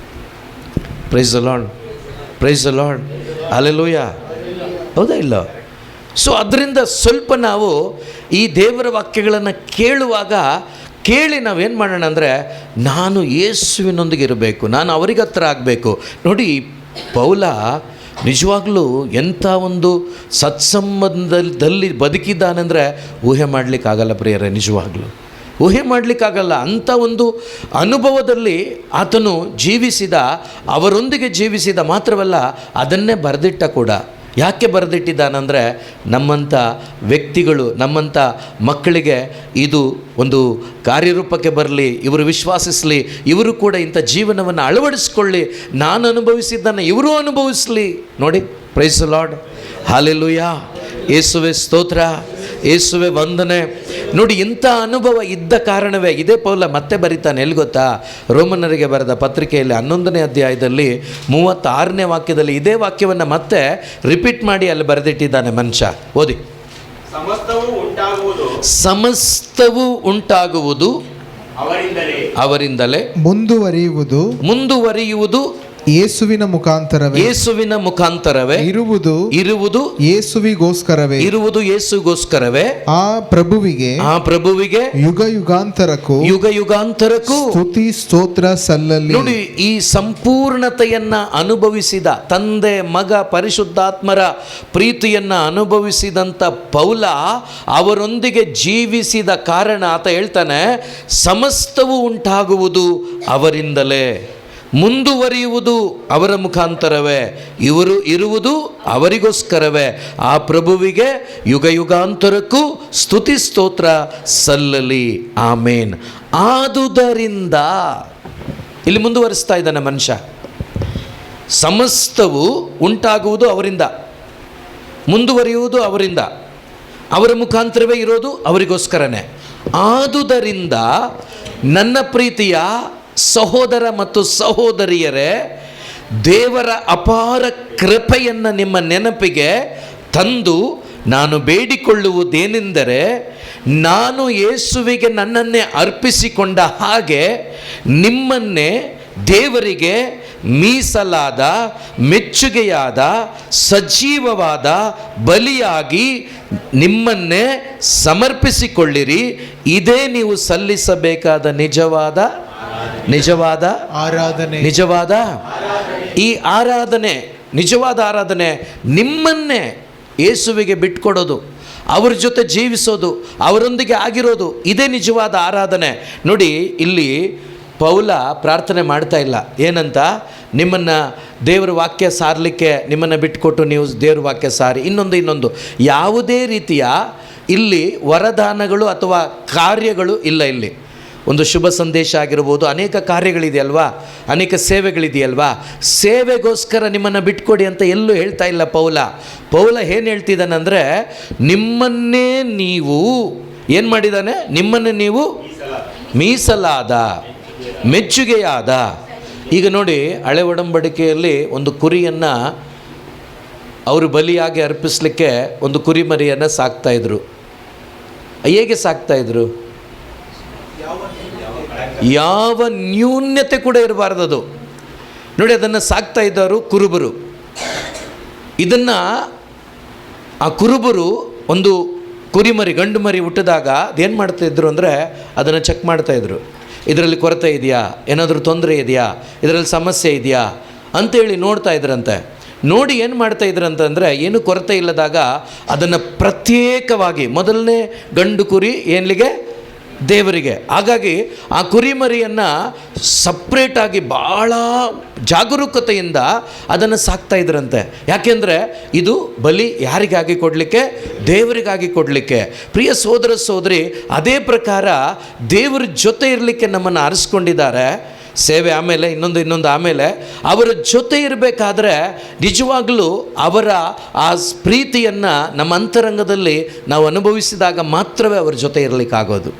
Price the Lord, praise the Lord, hallelujah. ಹೌದಾ ಇಲ್ಲ? ಸೊ ಅದರಿಂದ ಸ್ವಲ್ಪ ನಾವು ಈ ದೇವರ ವಾಕ್ಯಗಳನ್ನು ಕೇಳಿ ನಾವೇನು ಮಾಡೋಣ ಅಂದರೆ, ನಾನು ಯೇಸುವಿನೊಂದಿಗೆ ಇರಬೇಕು, ನಾನು ಅವರಿಗೆ ಹತ್ರ ಆಗಬೇಕು. ನೋಡಿ, ಪೌಲ ನಿಜವಾಗ್ಲೂ ಎಂಥ ಒಂದು ಸತ್ಸಂಬಂಧದಲ್ಲಿ ಬದುಕಿದ್ದಾನೆಂದರೆ ಊಹೆ ಮಾಡಲಿಕ್ಕಾಗಲ್ಲ ಪ್ರಿಯರೇ. ನಿಜವಾಗ್ಲೂ ಊಹೆ ಮಾಡಲಿಕ್ಕಾಗಲ್ಲ. ಅಂಥ ಒಂದು ಅನುಭವದಲ್ಲಿ ಆತನು ಜೀವಿಸಿದ, ಅವರೊಂದಿಗೆ ಜೀವಿಸಿದ ಮಾತ್ರವಲ್ಲ, ಅದನ್ನೇ ಬರೆದಿಟ್ಟ ಕೂಡ. ಯಾಕೆ ಬರೆದಿಟ್ಟಿದ್ದಾನಂದರೆ, ನಮ್ಮಂಥ ವ್ಯಕ್ತಿಗಳು, ನಮ್ಮಂಥ ಮಕ್ಕಳಿಗೆ ಇದು ಒಂದು ಕಾರ್ಯರೂಪಕ್ಕೆ ಬರಲಿ, ಇವರು ವಿಶ್ವಾಸಿಸಲಿ, ಇವರು ಕೂಡ ಇಂಥ ಜೀವನವನ್ನು ಅಳವಡಿಸ್ಕೊಳ್ಳಿ, ನಾನು ಅನುಭವಿಸಿದ್ದನ್ನು ಇವರು ಅನುಭವಿಸಲಿ. ನೋಡಿ, ಪ್ರೈಸ್ ದ ಲಾರ್ಡ್, ಹಲ್ಲೆಲೂಯಾ. ಯೇಸುವೆ ಸ್ತೋತ್ರ, ಯೇಸುವೆ ವಂದನೆ. ನೋಡಿ, ಇಂಥ ಅನುಭವ ಇದ್ದ ಕಾರಣವೇ ಇದೇ ಪೌಲ ಮತ್ತೆ ಬರೀತಾನೆ. ಎಲ್ಲಿ ಗೊತ್ತಾ? ರೋಮನ್ನರಿಗೆ ಬರೆದ ಪತ್ರಿಕೆಯಲ್ಲಿ 11ನೇ ಅಧ್ಯಾಯದಲ್ಲಿ 36ನೇ ವಾಕ್ಯದಲ್ಲಿ ಇದೇ ವಾಕ್ಯವನ್ನು ಮತ್ತೆ ರಿಪೀಟ್ ಮಾಡಿ ಅಲ್ಲಿ ಬರೆದಿಟ್ಟಿದ್ದಾನೆ ಮನುಷ್ಯ. ಓದಿ. ಸಮಸ್ತವೂ ಉಂಟಾಗುವುದು ಅವರಿಂದಲೇ, ಮುಂದುವರಿಯುವುದು ಯೇಸುವಿನ ಮುಖಾಂತರವೇ, ಇರುವುದು ಯೇಸುಗೋಸ್ಕರವೇ, ಆ ಪ್ರಭುವಿಗೆ ಯುಗ ಯುಗಾಂತರಕ್ಕೂ ಸ್ತುತಿ ಸ್ತೋತ್ರ ಸಲ್ಲಲಿ. ನೋಡಿ, ಈ ಸಂಪೂರ್ಣತೆಯನ್ನ ಅನುಭವಿಸಿದ ತಂದೆ, ಮಗ, ಪರಿಶುದ್ಧಾತ್ಮರ ಪ್ರೀತಿಯನ್ನ ಅನುಭವಿಸಿದಂಥ ಪೌಲ ಅವರೊಂದಿಗೆ ಜೀವಿಸಿದ ಕಾರಣ ಆತ ಹೇಳ್ತಾನೆ, ಸಮಸ್ತವೂ ಉಂಟಾಗುವುದು ಅವರಿಂದಲೇ, ಮುಂದುವರಿಯುವುದು ಅವರ ಮುಖಾಂತರವೇ, ಇವರು ಇರುವುದು ಅವರಿಗೋಸ್ಕರವೇ, ಆ ಪ್ರಭುವಿಗೆ ಯುಗ ಯುಗಾಂತರಕ್ಕೂ ಸ್ತುತಿ ಸ್ತೋತ್ರ ಸಲ್ಲಲಿ. ಆಮೇನ್. ಆದುದರಿಂದ ಇಲ್ಲಿ ಮುಂದುವರಿಸ್ತಾ ಇದ್ದಾನೆ ಮನುಷ್ಯ. ಸಮಸ್ತವು ಉಂಟಾಗುವುದು ಅವರಿಂದ, ಮುಂದುವರಿಯುವುದು ಅವರಿಂದ, ಅವರ ಮುಖಾಂತರವೇ ಇರೋದು ಅವರಿಗೋಸ್ಕರನೇ. ಆದುದರಿಂದ ನನ್ನ ಪ್ರೀತಿಯ ಸಹೋದರ ಮತ್ತು ಸಹೋದರಿಯರೇ, ದೇವರ ಅಪಾರ ಕೃಪೆಯನ್ನು ನಿಮ್ಮ ನೆನಪಿಗೆ ತಂದು ನಾನು ಬೇಡಿಕೊಳ್ಳುವುದೇನೆಂದರೆ, ನಾನು ಯೇಸುವಿಗೆ ನನ್ನನ್ನೇ ಅರ್ಪಿಸಿಕೊಂಡ ಹಾಗೆ ನಿಮ್ಮನ್ನೇ ದೇವರಿಗೆ ಮೀಸಲಾದ, ಮೆಚ್ಚುಗೆಯಾದ, ಸಜೀವವಾದ ಬಲಿಯಾಗಿ ನಿಮ್ಮನ್ನೇ ಸಮರ್ಪಿಸಿಕೊಳ್ಳಿರಿ. ಇದೇ ನೀವು ಸಲ್ಲಿಸಬೇಕಾದ ನಿಜವಾದ ಆರಾಧನೆ. ಈ ಆರಾಧನೆ, ನಿಜವಾದ ಆರಾಧನೆ, ನಿಮ್ಮನ್ನೇ ಯೇಸುವಿಗೆ ಬಿಟ್ಕೊಡೋದು, ಅವ್ರ ಜೊತೆ ಜೀವಿಸೋದು, ಅವರೊಂದಿಗೆ ಆಗಿರೋದು, ಇದೇ ನಿಜವಾದ ಆರಾಧನೆ. ನೋಡಿ, ಇಲ್ಲಿ ಪೌಲ ಪ್ರಾರ್ಥನೆ ಮಾಡ್ತಾ ಇಲ್ಲ ಏನಂತ, ನಿಮ್ಮನ್ನು ದೇವರ ವಾಕ್ಯ ಸಾರಲಿಕ್ಕೆ ನಿಮ್ಮನ್ನು ಬಿಟ್ಟುಕೊಟ್ಟು ನೀವು ದೇವ್ರ ವಾಕ್ಯ ಸಾರಿ, ಇನ್ನೊಂದು ಯಾವುದೇ ರೀತಿಯ ಇಲ್ಲಿ ವರದಾನಗಳು ಅಥವಾ ಕಾರ್ಯಗಳು ಇಲ್ಲ. ಇಲ್ಲಿ ಒಂದು ಶುಭ ಸಂದೇಶ ಆಗಿರ್ಬೋದು, ಅನೇಕ ಕಾರ್ಯಗಳಿದೆಯಲ್ವಾ, ಅನೇಕ ಸೇವೆಗಳಿದೆಯಲ್ವಾ, ಸೇವೆಗೋಸ್ಕರ ನಿಮ್ಮನ್ನು ಬಿಟ್ಕೊಡಿ ಅಂತ ಎಲ್ಲೂ ಹೇಳ್ತಾ ಇಲ್ಲ ಪೌಲ ಏನು ಹೇಳ್ತಿದ್ದಾನಂದರೆ, ನಿಮ್ಮನ್ನೇ ನೀವು ಏನು ಮಾಡಿದ್ದಾನೆ, ನಿಮ್ಮನ್ನು ನೀವು ಮೀಸಲಾದ, ಮೆಚ್ಚುಗೆಯಾದ. ಈಗ ನೋಡಿ, ಹಳೆ ಒಡಂಬಡಿಕೆಯಲ್ಲಿ ಒಂದು ಕುರಿಯನ್ನು ಅವರು ಬಲಿಯಾಗಿ ಅರ್ಪಿಸಲಿಕ್ಕೆ ಒಂದು ಕುರಿಮರಿಯನ್ನು ಸಾಕ್ತಾಯಿದ್ರು. ಹೇಗೆ ಸಾಕ್ತಾಯಿದ್ರು? ಯಾವ ನ್ಯೂನ್ಯತೆ ಕೂಡ ಇರಬಾರ್ದದು. ನೋಡಿ, ಅದನ್ನು ಸಾಕ್ತಾ ಇದ್ದವರು ಕುರುಬರು. ಇದನ್ನು ಆ ಕುರುಬರು ಒಂದು ಕುರಿಮರಿ, ಗಂಡು ಮರಿ ಹುಟ್ಟಿದಾಗ ಅದೇನು ಮಾಡ್ತಾಯಿದ್ರು ಅಂದರೆ, ಅದನ್ನು ಚೆಕ್ ಮಾಡ್ತಾಯಿದ್ರು. ಇದರಲ್ಲಿ ಕೊರತೆ ಇದೆಯಾ, ಏನಾದರೂ ತೊಂದರೆ ಇದೆಯಾ, ಇದರಲ್ಲಿ ಸಮಸ್ಯೆ ಇದೆಯಾ ಅಂಥೇಳಿ ನೋಡ್ತಾ ಇದ್ರಂತೆ. ನೋಡಿ ಏನು ಮಾಡ್ತಾ ಇದ್ರಂತಂದರೆ, ಏನು ಕೊರತೆ ಇಲ್ಲದಾಗ ಅದನ್ನು ಪ್ರತ್ಯೇಕವಾಗಿ, ಮೊದಲನೇ ಗಂಡು ಕುರಿ ಏನ್ಲಿಗೆ, ದೇವರಿಗೆ. ಹಾಗಾಗಿ ಆ ಕುರಿಮರಿಯನ್ನು ಸಪ್ರೇಟಾಗಿ ಭಾಳ ಜಾಗರೂಕತೆಯಿಂದ ಅದನ್ನು ಸಾಕ್ತಾ ಇದ್ರಂತೆ. ಯಾಕೆಂದರೆ ಇದು ಬಲಿ ಯಾರಿಗಾಗಿ ಕೊಡಲಿಕ್ಕೆ? ದೇವರಿಗಾಗಿ ಕೊಡಲಿಕ್ಕೆ. ಪ್ರಿಯ ಸೋದರ ಸೋದರಿ, ಅದೇ ಪ್ರಕಾರ ದೇವರ ಜೊತೆ ಇರಲಿಕ್ಕೆ ನಮ್ಮನ್ನು ಆರಿಸ್ಕೊಂಡಿದ್ದಾರೆ. ಸೇವೆ ಆಮೇಲೆ, ಇನ್ನೊಂದು ಆಮೇಲೆ, ಅವರ ಜೊತೆ ಇರಬೇಕಾದ್ರೆ ನಿಜವಾಗಲೂ ಅವರ ಆ ಪ್ರೀತಿಯನ್ನು ನಮ್ಮ ಅಂತರಂಗದಲ್ಲಿ ನಾವು ಅನುಭವಿಸಿದಾಗ ಮಾತ್ರವೇ ಅವರ ಜೊತೆ ಇರಲಿಕ್ಕಾಗೋದು.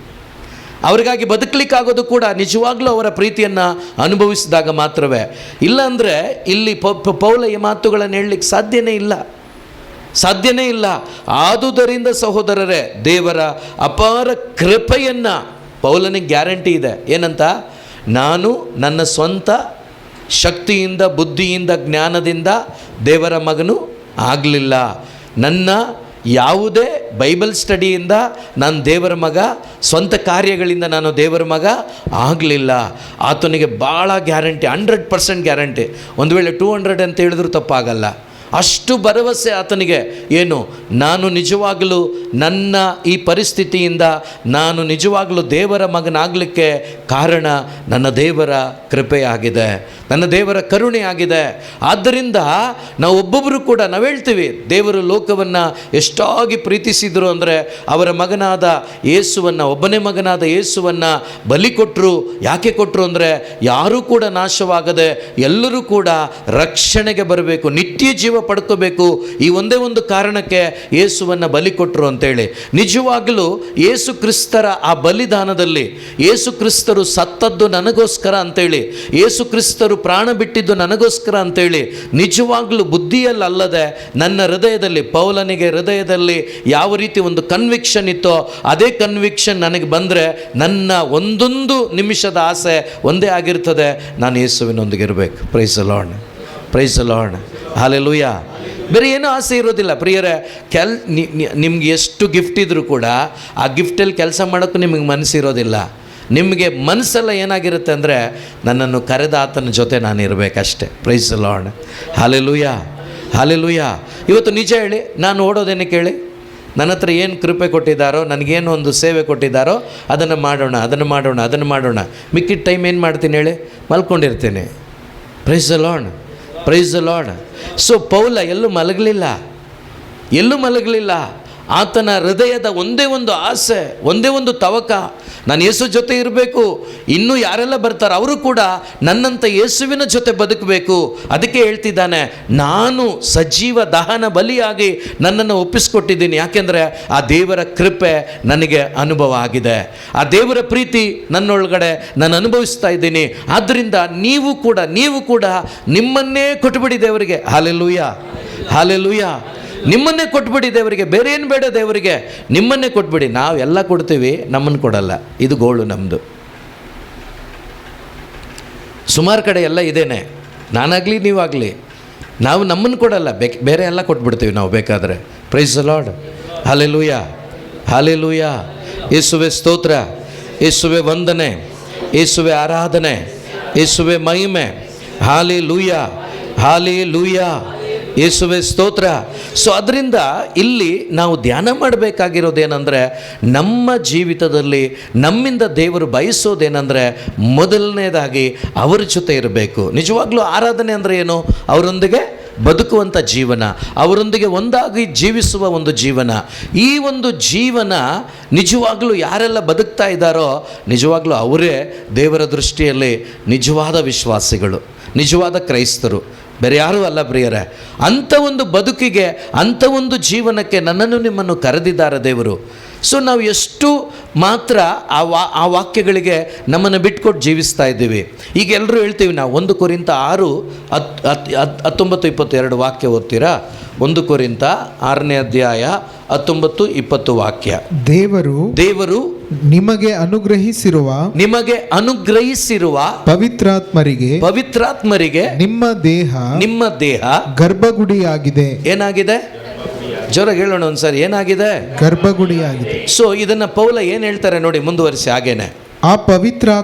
ಅವರಿಗಾಗಿ ಬದುಕಲಿಕ್ಕಾಗೋದು ಕೂಡ ನಿಜವಾಗ್ಲೂ ಅವರ ಪ್ರೀತಿಯನ್ನು ಅನುಭವಿಸಿದಾಗ ಮಾತ್ರವೇ. ಇಲ್ಲಾಂದರೆ ಇಲ್ಲಿ ಪೌಲ ಈ ಮಾತುಗಳನ್ನು ಹೇಳಲಿಕ್ಕೆ ಸಾಧ್ಯನೇ ಇಲ್ಲ. ಆದುದರಿಂದ ಸಹೋದರರೇ, ದೇವರ ಅಪಾರ ಕೃಪೆಯನ್ನು, ಪೌಲನಿಗೆ ಗ್ಯಾರಂಟಿ ಇದೆ ಏನಂತ, ನಾನು ನನ್ನ ಸ್ವಂತ ಶಕ್ತಿಯಿಂದ, ಬುದ್ಧಿಯಿಂದ, ಜ್ಞಾನದಿಂದ ದೇವರ ಮಗನು ಆಗಲಿಲ್ಲ. ನನ್ನ ಯಾವುದೇ ಬೈಬಲ್ ಸ್ಟಡಿಯಿಂದ ನಾನು ದೇವರ ಮಗ, ಸ್ವಂತ ಕಾರ್ಯಗಳಿಂದ ನಾನು ದೇವರ ಮಗ ಆಗಲಿಲ್ಲ. ಆತನಿಗೆ ಭಾಳ ಗ್ಯಾರಂಟಿ, 100% ಗ್ಯಾರಂಟಿ. ಒಂದು ವೇಳೆ 200 ಅಂತ ಹೇಳಿದ್ರೂ ತಪ್ಪಾಗಲ್ಲ. ಅಷ್ಟು ಭರವಸೆ ಆತನಿಗೆ. ಏನು, ನಾನು ನಿಜವಾಗಲೂ ನನ್ನ ಈ ಪರಿಸ್ಥಿತಿಯಿಂದ ನಾನು ನಿಜವಾಗಲೂ ದೇವರ ಮಗನಾಗಲಿಕ್ಕೆ ಕಾರಣ ನನ್ನ ದೇವರ ಕೃಪೆಯಾಗಿದೆ, ನನ್ನ ದೇವರ ಕರುಣೆ ಆಗಿದೆ. ಆದ್ದರಿಂದ ನಾವು ಒಬ್ಬೊಬ್ಬರು ಕೂಡ ನಾವು ಹೇಳ್ತೀವಿ, ದೇವರು ಲೋಕವನ್ನು ಎಷ್ಟಾಗಿ ಪ್ರೀತಿಸಿದರು ಅಂದರೆ ಅವರ ಮಗನಾದ ಯೇಸುವನ್ನು, ಒಬ್ಬನೇ ಮಗನಾದ ಯೇಸುವನ್ನು ಬಲಿ ಕೊಟ್ಟರು. ಯಾಕೆ ಕೊಟ್ಟರು ಅಂದರೆ ಯಾರೂ ಕೂಡ ನಾಶವಾಗದೆ ಎಲ್ಲರೂ ಕೂಡ ರಕ್ಷಣೆಗೆ ಬರಬೇಕು, ನಿತ್ಯ ಜೀವ ಪಡ್ಕೋಬೇಕು. ಈ ಒಂದೇ ಒಂದು ಕಾರಣಕ್ಕೆ ಯೇಸುವನ್ನು ಬಲಿ ಕೊಟ್ಟರು ಅಂತೇಳಿ. ನಿಜವಾಗಲೂ ಯೇಸು ಕ್ರಿಸ್ತರ ಆ ಬಲಿದಾನದಲ್ಲಿ, ಯೇಸು ಕ್ರಿಸ್ತರು ಸತ್ತದ್ದು ನನಗೋಸ್ಕರ ಅಂತೇಳಿ, ಯೇಸು ಕ್ರಿಸ್ತರು ಪ್ರಾಣ ಬಿಟ್ಟಿದ್ದು ನನಗೋಸ್ಕರ ಅಂತೇಳಿ ನಿಜವಾಗ್ಲೂ ಬುದ್ಧಿಯಲ್ಲದೆ ನನ್ನ ಹೃದಯದಲ್ಲಿ, ಪೌಲನಿಗೆ ಹೃದಯದಲ್ಲಿ ಯಾವ ರೀತಿ ಒಂದು ಕನ್ವಿಕ್ಷನ್ ಇತ್ತೋ ಅದೇ ಕನ್ವಿಕ್ಷನ್ ನನಗೆ ಬಂದರೆ ನನ್ನ ಒಂದೊಂದು ನಿಮಿಷದ ಆಸೆ ಒಂದೇ ಆಗಿರ್ತದೆ, ನಾನು ಯೇಸುವಿನೊಂದಿಗೆ ಇರಬೇಕು. Price the Lord, praise the Lord, hallelujah. ಬೇರೆ ಏನೂ ಆಸೆ ಇರೋದಿಲ್ಲ ಪ್ರಿಯರೇ. ನಿಮ್ಗೆ ಎಷ್ಟು ಗಿಫ್ಟ್ ಇದ್ದರೂ ಕೂಡ ಆ ಗಿಫ್ಟಲ್ಲಿ ಕೆಲಸ ಮಾಡೋಕ್ಕೂ ನಿಮಗೆ ಮನಸ್ಸಿರೋದಿಲ್ಲ. ನಿಮಗೆ ಮನಸ್ಸೆಲ್ಲ ಏನಾಗಿರುತ್ತೆ ಅಂದರೆ, ನನ್ನನ್ನು ಕರೆದ ಆತನ ಜೊತೆ ನಾನು ಇರಬೇಕಷ್ಟೆ. Praise the Lord, hallelujah, hallelujah. ಇವತ್ತು ನಿಜ ಹೇಳಿ, ನಾನು ಓಡೋದೇನೆ ಕೇಳಿ, ನನ್ನ ಹತ್ರ ಏನು ಕೃಪೆ ಕೊಟ್ಟಿದ್ದಾರೋ, ನನಗೇನು ಒಂದು ಸೇವೆ ಕೊಟ್ಟಿದ್ದಾರೋ ಅದನ್ನು ಮಾಡೋಣ. ಮಿಕ್ಕಿದ ಟೈಮ್ ಏನು ಮಾಡ್ತೀನಿ ಹೇಳಿ? ಮಲ್ಕೊಂಡಿರ್ತೀನಿ. Praise the Lord, praise the Lord. So Paul ಎಲ್ಲೂ ಮಲಗಲಿಲ್ಲ. ಆತನ ಹೃದಯದ ಒಂದೇ ಒಂದು ಆಸೆ, ಒಂದೇ ಒಂದು ತವಕ, ನಾನು ಯೇಸು ಜೊತೆ ಇರಬೇಕು. ಇನ್ನೂ ಯಾರೆಲ್ಲ ಬರ್ತಾರೆ ಅವರು ಕೂಡ ನನ್ನಂಥ ಯೇಸುವಿನ ಜೊತೆ ಬದುಕಬೇಕು. ಅದಕ್ಕೆ ಹೇಳ್ತಿದ್ದಾನೆ, ನಾನು ಸಜೀವ ದಹನ ಬಲಿಯಾಗಿ ನನ್ನನ್ನು ಒಪ್ಪಿಸ್ಕೊಟ್ಟಿದ್ದೀನಿ. ಯಾಕೆಂದರೆ ಆ ದೇವರ ಕೃಪೆ ನನಗೆ ಅನುಭವ ಆಗಿದೆ, ಆ ದೇವರ ಪ್ರೀತಿ ನನ್ನೊಳಗಡೆ ನಾನು ಅನುಭವಿಸ್ತಾ ಇದ್ದೀನಿ. ಆದ್ದರಿಂದ ನೀವು ಕೂಡ ನಿಮ್ಮನ್ನೇ ಕೊಟ್ಟುಬಿಡಿ ದೇವರಿಗೆ. Hallelujah, hallelujah. ನಿಮ್ಮನ್ನೇ ಕೊಟ್ಬಿಡಿ ದೇವರಿಗೆ, ಬೇರೆ ಏನು ಬೇಡ ದೇವರಿಗೆ, ನಿಮ್ಮನ್ನೇ ಕೊಟ್ಬಿಡಿ. ನಾವೆಲ್ಲ ಕೊಡ್ತೀವಿ, ನಮ್ಮನ್ನು ಕೊಡಲ್ಲ. ಇದು ಗೋಳು ನಮ್ಮದು. ಸುಮಾರು ಕಡೆ ಎಲ್ಲ ಇದೇನೆ, ನಾನಾಗಲಿ ನೀವಾಗಲಿ, ನಾವು ನಮ್ಮನ್ನು ಕೊಡಲ್ಲ, ಬೇರೆ ಎಲ್ಲ ಕೊಟ್ಬಿಡ್ತೀವಿ ನಾವು ಬೇಕಾದರೆ. Price the Lord, hallelujah, hallelujah. ಯೇಸುವೆ ಸ್ತೋತ್ರ, ಯೇಸುವೆ ವಂದನೆ, ಯೇಸುವೆ ಆರಾಧನೆ, ಯೇಸುವೆ ಮಹಿಮೆ. ಹಾಲೆಲೂಯ, ಹಾಲೆಲೂಯ, ಯೇಸುವೆ ಸ್ತೋತ್ರ. ಸೊ ಅದರಿಂದ ಇಲ್ಲಿ ನಾವು ಧ್ಯಾನ ಮಾಡಬೇಕಾಗಿರೋದೇನೆಂದರೆ, ನಮ್ಮ ಜೀವಿತದಲ್ಲಿ ನಮ್ಮಿಂದ ದೇವರು ಬಯಸೋದೇನೆಂದರೆ, ಮೊದಲನೇದಾಗಿ ಅವರ ಜೊತೆ ಇರಬೇಕು. ನಿಜವಾಗ್ಲೂ ಆರಾಧನೆ ಅಂದರೆ ಏನು? ಅವರೊಂದಿಗೆ ಬದುಕುವಂಥ ಜೀವನ, ಅವರೊಂದಿಗೆ ಒಂದಾಗಿ ಜೀವಿಸುವ ಒಂದು ಜೀವನ. ಈ ಒಂದು ಜೀವನ ನಿಜವಾಗ್ಲೂ ಯಾರೆಲ್ಲ ಬದುಕ್ತಾ ಇದ್ದಾರೋ, ನಿಜವಾಗ್ಲೂ ಅವರೇ ದೇವರ ದೃಷ್ಟಿಯಲ್ಲಿ ನಿಜವಾದ ವಿಶ್ವಾಸಿಗಳು, ನಿಜವಾದ ಕ್ರೈಸ್ತರು, ಬೇರೆ ಯಾರೂ ಅಲ್ಲ ಪ್ರಿಯರೇ. ಅಂಥ ಒಂದು ಬದುಕಿಗೆ, ಅಂಥ ಒಂದು ಜೀವನಕ್ಕೆ ನನ್ನನ್ನು ನಿಮ್ಮನ್ನು ಕರೆದಿದ್ದಾರೆ ದೇವರು. ಸೊ ನಾವು ಎಷ್ಟು ಮಾತ್ರ ಆ ವಾಕ್ಯಗಳಿಗೆ ನಮ್ಮನ್ನು ಬಿಟ್ಕೊಟ್ಟು ಜೀವಿಸ್ತಾ ಇದ್ದೀವಿ. ಈಗ ಎಲ್ಲರೂ ಹೇಳ್ತೀವಿ ನಾವು 1 ಕೊರಿಂಥ 6:19-22 ವಾಕ್ಯ ಓದ್ತೀರಾ? 1 ಕೊರಿಂಥ 6ನೇ ಅಧ್ಯಾಯ 19-20 ವಾಕ್ಯ. ದೇವರು ನಿಮಗೆ ಅನುಗ್ರಹಿಸಿರುವ ಪವಿತ್ರಾತ್ಮರಿಗೆ ನಿಮ್ಮ ದೇಹ ಗರ್ಭಗುಡಿಯಾಗಿದೆ. ಏನಾಗಿದೆ? ಜೋರಾಗಿ ಹೇಳೋಣ ಒಂದ್ಸರಿ, ಏನಾಗಿದೆ? ಗರ್ಭಗುಡಿಯಾಗಿದೆ. ಸೊ ಇದನ್ನ ಪೌಲ ಏನ್ ಹೇಳ್ತಾರೆ ನೋಡಿ, ಮುಂದುವರಿಸಿ ಹಾಗೇನೆ. ಆ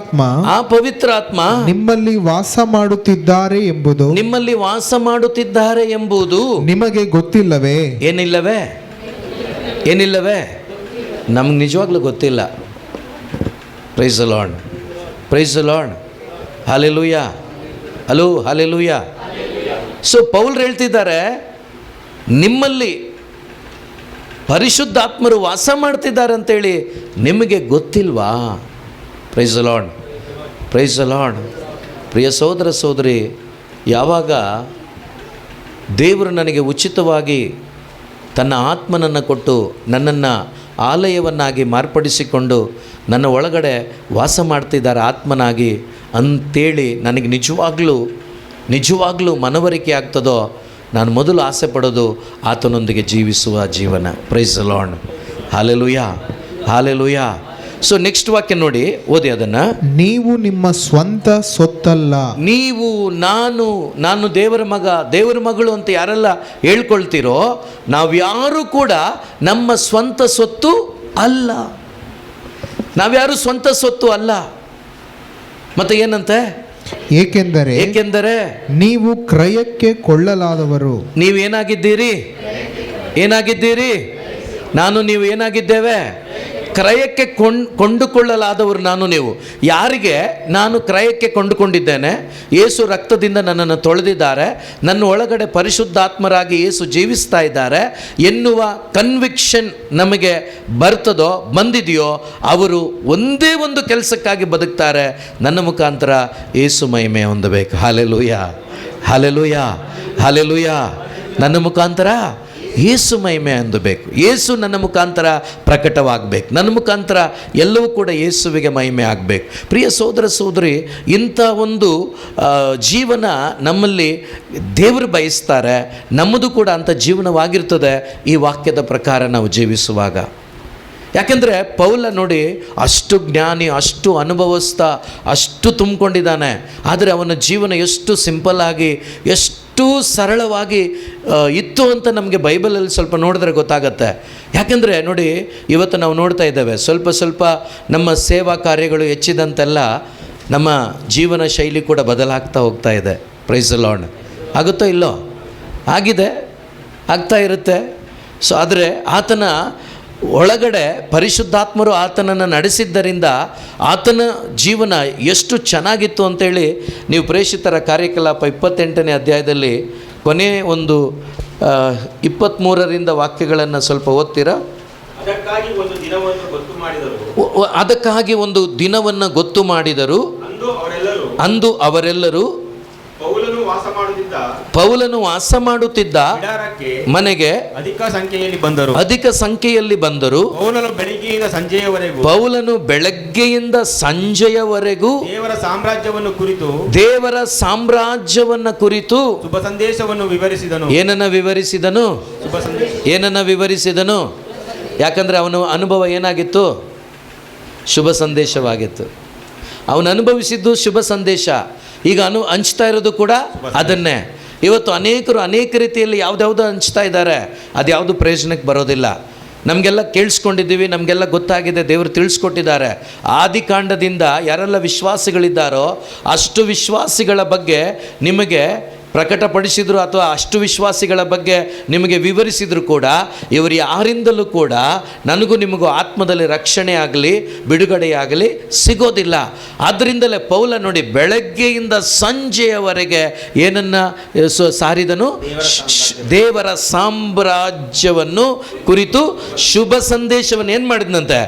ಪವಿತ್ರಾತ್ಮ ನಿಮ್ಮಲ್ಲಿ ವಾಸ ಮಾಡುತ್ತಿದ್ದಾರೆ ಎಂಬುದು ನಿಮಗೆ ಗೊತ್ತಿಲ್ಲವೇ? ಏನಿಲ್ಲವೇ? ನಮ್ಗೆ ನಿಜವಾಗ್ಲೂ ಗೊತ್ತಿಲ್ಲ. Praise the Lord, praise the Lord, hallelujah, hello, hallelujah. So Paul ಹೇಳ್ತಿದ್ದಾರೆ, ನಿಮ್ಮಲ್ಲಿ ಪರಿಶುದ್ಧಾತ್ಮರು ವಾಸ ಮಾಡ್ತಿದ್ದಾರೆ ಅಂತೇಳಿ ನಿಮಗೆ ಗೊತ್ತಿಲ್ವಾ? Praise the Lord, praise the Lord. ಪ್ರಿಯ ಸಹೋದರ ಸಹೋದರಿ, ಯಾವಾಗ ದೇವರು ನನಗೆ ಉಚಿತವಾಗಿ ತನ್ನ ಆತ್ಮನನ್ನು ಕೊಟ್ಟು ನನ್ನನ್ನು ಆಲಯವನ್ನಾಗಿ ಮಾರ್ಪಡಿಸಿಕೊಂಡು ನನ್ನ ಒಳಗಡೆ ವಾಸ ಮಾಡ್ತಿದ್ದಾರೆ ಆತ್ಮನಾಗಿ ಅಂತೇಳಿ ನನಗೆ ನಿಜವಾಗ್ಲೂ ಮನವರಿಕೆ ಆಗ್ತದೋ, ನಾನು ಮೊದಲು ಆಸೆ ಪಡೋದು ಆತನೊಂದಿಗೆ ಜೀವಿಸುವ ಜೀವನ. Price the Lord, hallelujah, hallelujah. So next ವಾಕ್ಯ ನೋಡಿ, ಓದಿ ಅದನ್ನು. ನೀವು ನಿಮ್ಮ ಸ್ವಂತ ಸೊತ್ತಲ್ಲ. ನಾನು ದೇವರ ಮಗ, ದೇವರ ಮಗಳು ಅಂತ ಯಾರೆಲ್ಲ ಹೇಳ್ಕೊಳ್ತೀರೋ, ನಾವ್ಯಾರೂ ಕೂಡ ನಮ್ಮ ಸ್ವಂತ ಸೊತ್ತು ಅಲ್ಲ. ನಾವ್ಯಾರು ಸ್ವಂತ ಸೊತ್ತು ಅಲ್ಲ. ಮತ್ತೆ ಏನಂತೆ? ಏಕೆಂದರೆ ನೀವು ಕ್ರಯಕ್ಕೆ ಕೊಳ್ಳಲಾದವರು. ನೀವೇನಾಗಿದ್ದೀರಿ? ನೀವು ಏನಾಗಿದ್ದೇವೆ? ಕ್ರಯಕ್ಕೆ ಕೊಂಡುಕೊಳ್ಳಲಾದವರು ನಾನು, ನೀವು. ಯಾರಿಗೆ ನಾನು ಕ್ರಯಕ್ಕೆ ಕೊಂಡುಕೊಂಡಿದ್ದೇನೆ? ಯೇಸು ರಕ್ತದಿಂದ ನನ್ನನ್ನು ತೊಳೆದಿದ್ದಾರೆ, ನನ್ನ ಒಳಗಡೆ ಪರಿಶುದ್ಧಾತ್ಮರಾಗಿ ಯೇಸು ಜೀವಿಸ್ತಾ ಇದ್ದಾರೆ ಎನ್ನುವ ಕನ್ವಿಕ್ಷನ್ ನಮಗೆ ಬಂದಿದೆಯೋ, ಅವರು ಒಂದೇ ಒಂದು ಕೆಲಸಕ್ಕಾಗಿ ಬದುಕ್ತಾರೆ, ನನ್ನ ಮುಖಾಂತರ ಯೇಸು ಮಹಿಮೆ ಹೊಂದಬೇಕು. Hallelujah, hallelujah, hallelujah. ನನ್ನ ಮುಖಾಂತರ ಯೇಸು ಮಹಿಮೆ ಹೊಂದಬೇಕು, ಯೇಸು ನನ್ನ ಮುಖಾಂತರ ಪ್ರಕಟವಾಗಬೇಕು, ನನ್ನ ಮುಖಾಂತರ ಎಲ್ಲವೂ ಕೂಡ ಯೇಸುವಿಗೆ ಮಹಿಮೆ ಆಗಬೇಕು. ಪ್ರಿಯ ಸಹೋದರ ಸಹೋದರಿ, ಇಂಥ ಒಂದು ಜೀವನ ನಮ್ಮಲ್ಲಿ ದೇವರು ಬಯಸ್ತಾರೆ. ನಮ್ಮದು ಕೂಡ ಅಂಥ ಜೀವನವಾಗಿರ್ತದೆ ಈ ವಾಕ್ಯದ ಪ್ರಕಾರ ನಾವು ಜೀವಿಸುವಾಗ. ಯಾಕೆಂದರೆ ಪೌಲ ನೋಡಿ, ಅಷ್ಟು ಜ್ಞಾನಿ, ಅಷ್ಟು ಅನುಭವಸ್ಥ, ಅಷ್ಟು ತುಂಬಿಕೊಂಡಿದ್ದಾನೆ. ಆದರೆ ಅವನ ಜೀವನ ಎಷ್ಟು ಸಿಂಪಲ್ಲಾಗಿ, ಎಷ್ಟು ಸರಳವಾಗಿ ಇತ್ತು ಅಂತ ನಮಗೆ ಬೈಬಲಲ್ಲಿ ಸ್ವಲ್ಪ ನೋಡಿದ್ರೆ ಗೊತ್ತಾಗತ್ತೆ. ಯಾಕೆಂದರೆ ನೋಡಿ, ಇವತ್ತು ನಾವು ನೋಡ್ತಾ ಇದ್ದೇವೆ, ಸ್ವಲ್ಪ ನಮ್ಮ ಸೇವಾ ಕಾರ್ಯಗಳು ಹೆಚ್ಚಿದಂತೆಲ್ಲ ನಮ್ಮ ಜೀವನ ಶೈಲಿ ಕೂಡ ಬದಲಾಗ್ತಾ ಹೋಗ್ತಾ ಇದೆ. Price the lord. ಆಗುತ್ತೋ ಇಲ್ಲೋ? ಆಗಿದೆ, ಆಗ್ತಾ ಇರುತ್ತೆ. ಸೊ ಆದರೆ ಆತನ ಒಳಗಡೆ ಪರಿಶುದ್ಧಾತ್ಮರು ಆತನನ್ನು ನಡೆಸಿದ್ದರಿಂದ ಆತನ ಜೀವನ ಎಷ್ಟು ಚೆನ್ನಾಗಿತ್ತು ಅಂತೇಳಿ ನೀವು ಪ್ರೇಷಿತರ ಕಾರ್ಯಕಲಾಪ 28ನೇ ಅಧ್ಯಾಯದಲ್ಲಿ ಕೊನೆ ಒಂದು 23ರಿಂದ ವಾಕ್ಯಗಳನ್ನು ಸ್ವಲ್ಪ ಓದ್ತೀರಾ? ಅದಕ್ಕಾಗಿ ಒಂದು ದಿನವನ್ನು ಗೊತ್ತು ಮಾಡಿದರು. ಅದಕ್ಕಾಗಿ ಒಂದು ದಿನವನ್ನು ಗೊತ್ತು ಮಾಡಿದರು. ಅಂದು ಅವರೆಲ್ಲರೂ ಪೌಲನು ವಾಸ ಮಾಡುತ್ತಿದ್ದ ಮನೆಗೆ ಅಧಿಕ ಸಂಖ್ಯೆಯಲ್ಲಿ ಬಂದರು. ಪೌಲನು ಬೆಳಗ್ಗೆಯಿಂದ ಸಂಜೆಯವರೆಗೂ ದೇವರ ಸಾಮ್ರಾಜ್ಯವನ್ನು ಕುರಿತು ಶುಭ ಸಂದೇಶವನ್ನು ವಿವರಿಸಿದನು. ಏನನ್ನ ವಿವರಿಸಿದನು? ಯಾಕಂದ್ರೆ ಅವನ ಅನುಭವ ಏನಾಗಿತ್ತು? ಶುಭ ಸಂದೇಶವಾಗಿತ್ತು. ಅವನು ಅನುಭವಿಸಿದ್ದು ಶುಭ ಸಂದೇಶ. ಈಗ ಹಂಚ್ತಾ ಇರೋದು ಕೂಡ ಅದನ್ನೇ. ಇವತ್ತು ಅನೇಕರು ಅನೇಕ ರೀತಿಯಲ್ಲಿ ಯಾವುದ್ಯಾವುದೋ ಹಂಚ್ತಾ ಇದ್ದಾರೆ. ಅದು ಯಾವುದು ಪ್ರಯೋಜನಕ್ಕೆ ಬರೋದಿಲ್ಲ. ನಮಗೆಲ್ಲ ಕೇಳಿಸ್ಕೊಂಡಿದ್ದೀವಿ, ನಮಗೆಲ್ಲ ಗೊತ್ತಾಗಿದೆ, ದೇವರು ತಿಳಿಸ್ಕೊಟ್ಟಿದ್ದಾರೆ. ಆದಿಕಾಂಡದಿಂದ ಯಾರೆಲ್ಲ ವಿಶ್ವಾಸಿಗಳಿದ್ದಾರೋ ಅಷ್ಟು ವಿಶ್ವಾಸಿಗಳ ಬಗ್ಗೆ ನಿಮಗೆ ಪ್ರಕಟಪಡಿಸಿದ್ರು ಅಥವಾ ಅಷ್ಟು ವಿಶ್ವಾಸಿಗಳ ಬಗ್ಗೆ ನಿಮಗೆ ವಿವರಿಸಿದ್ರು ಕೂಡ ಇವರು ಯಾರಿಂದಲೂ ಕೂಡ ನನಗೂ ನಿಮಗೂ ಆತ್ಮದಲ್ಲಿ ರಕ್ಷಣೆ ಆಗಲಿ ಬಿಡುಗಡೆಯಾಗಲಿ ಸಿಗೋದಿಲ್ಲ. ಆದ್ದರಿಂದಲೇ ಪೌಲ ನೋಡಿ ಬೆಳಗ್ಗೆಯಿಂದ ಸಂಜೆಯವರೆಗೆ ಏನನ್ನು ಸಾರಿದನು? ದೇವರ ಸಾಮ್ರಾಜ್ಯವನ್ನು ಕುರಿತು ಶುಭ ಸಂದೇಶವನ್ನು ಏನು ಮಾಡಿದ್ನಂತೆ?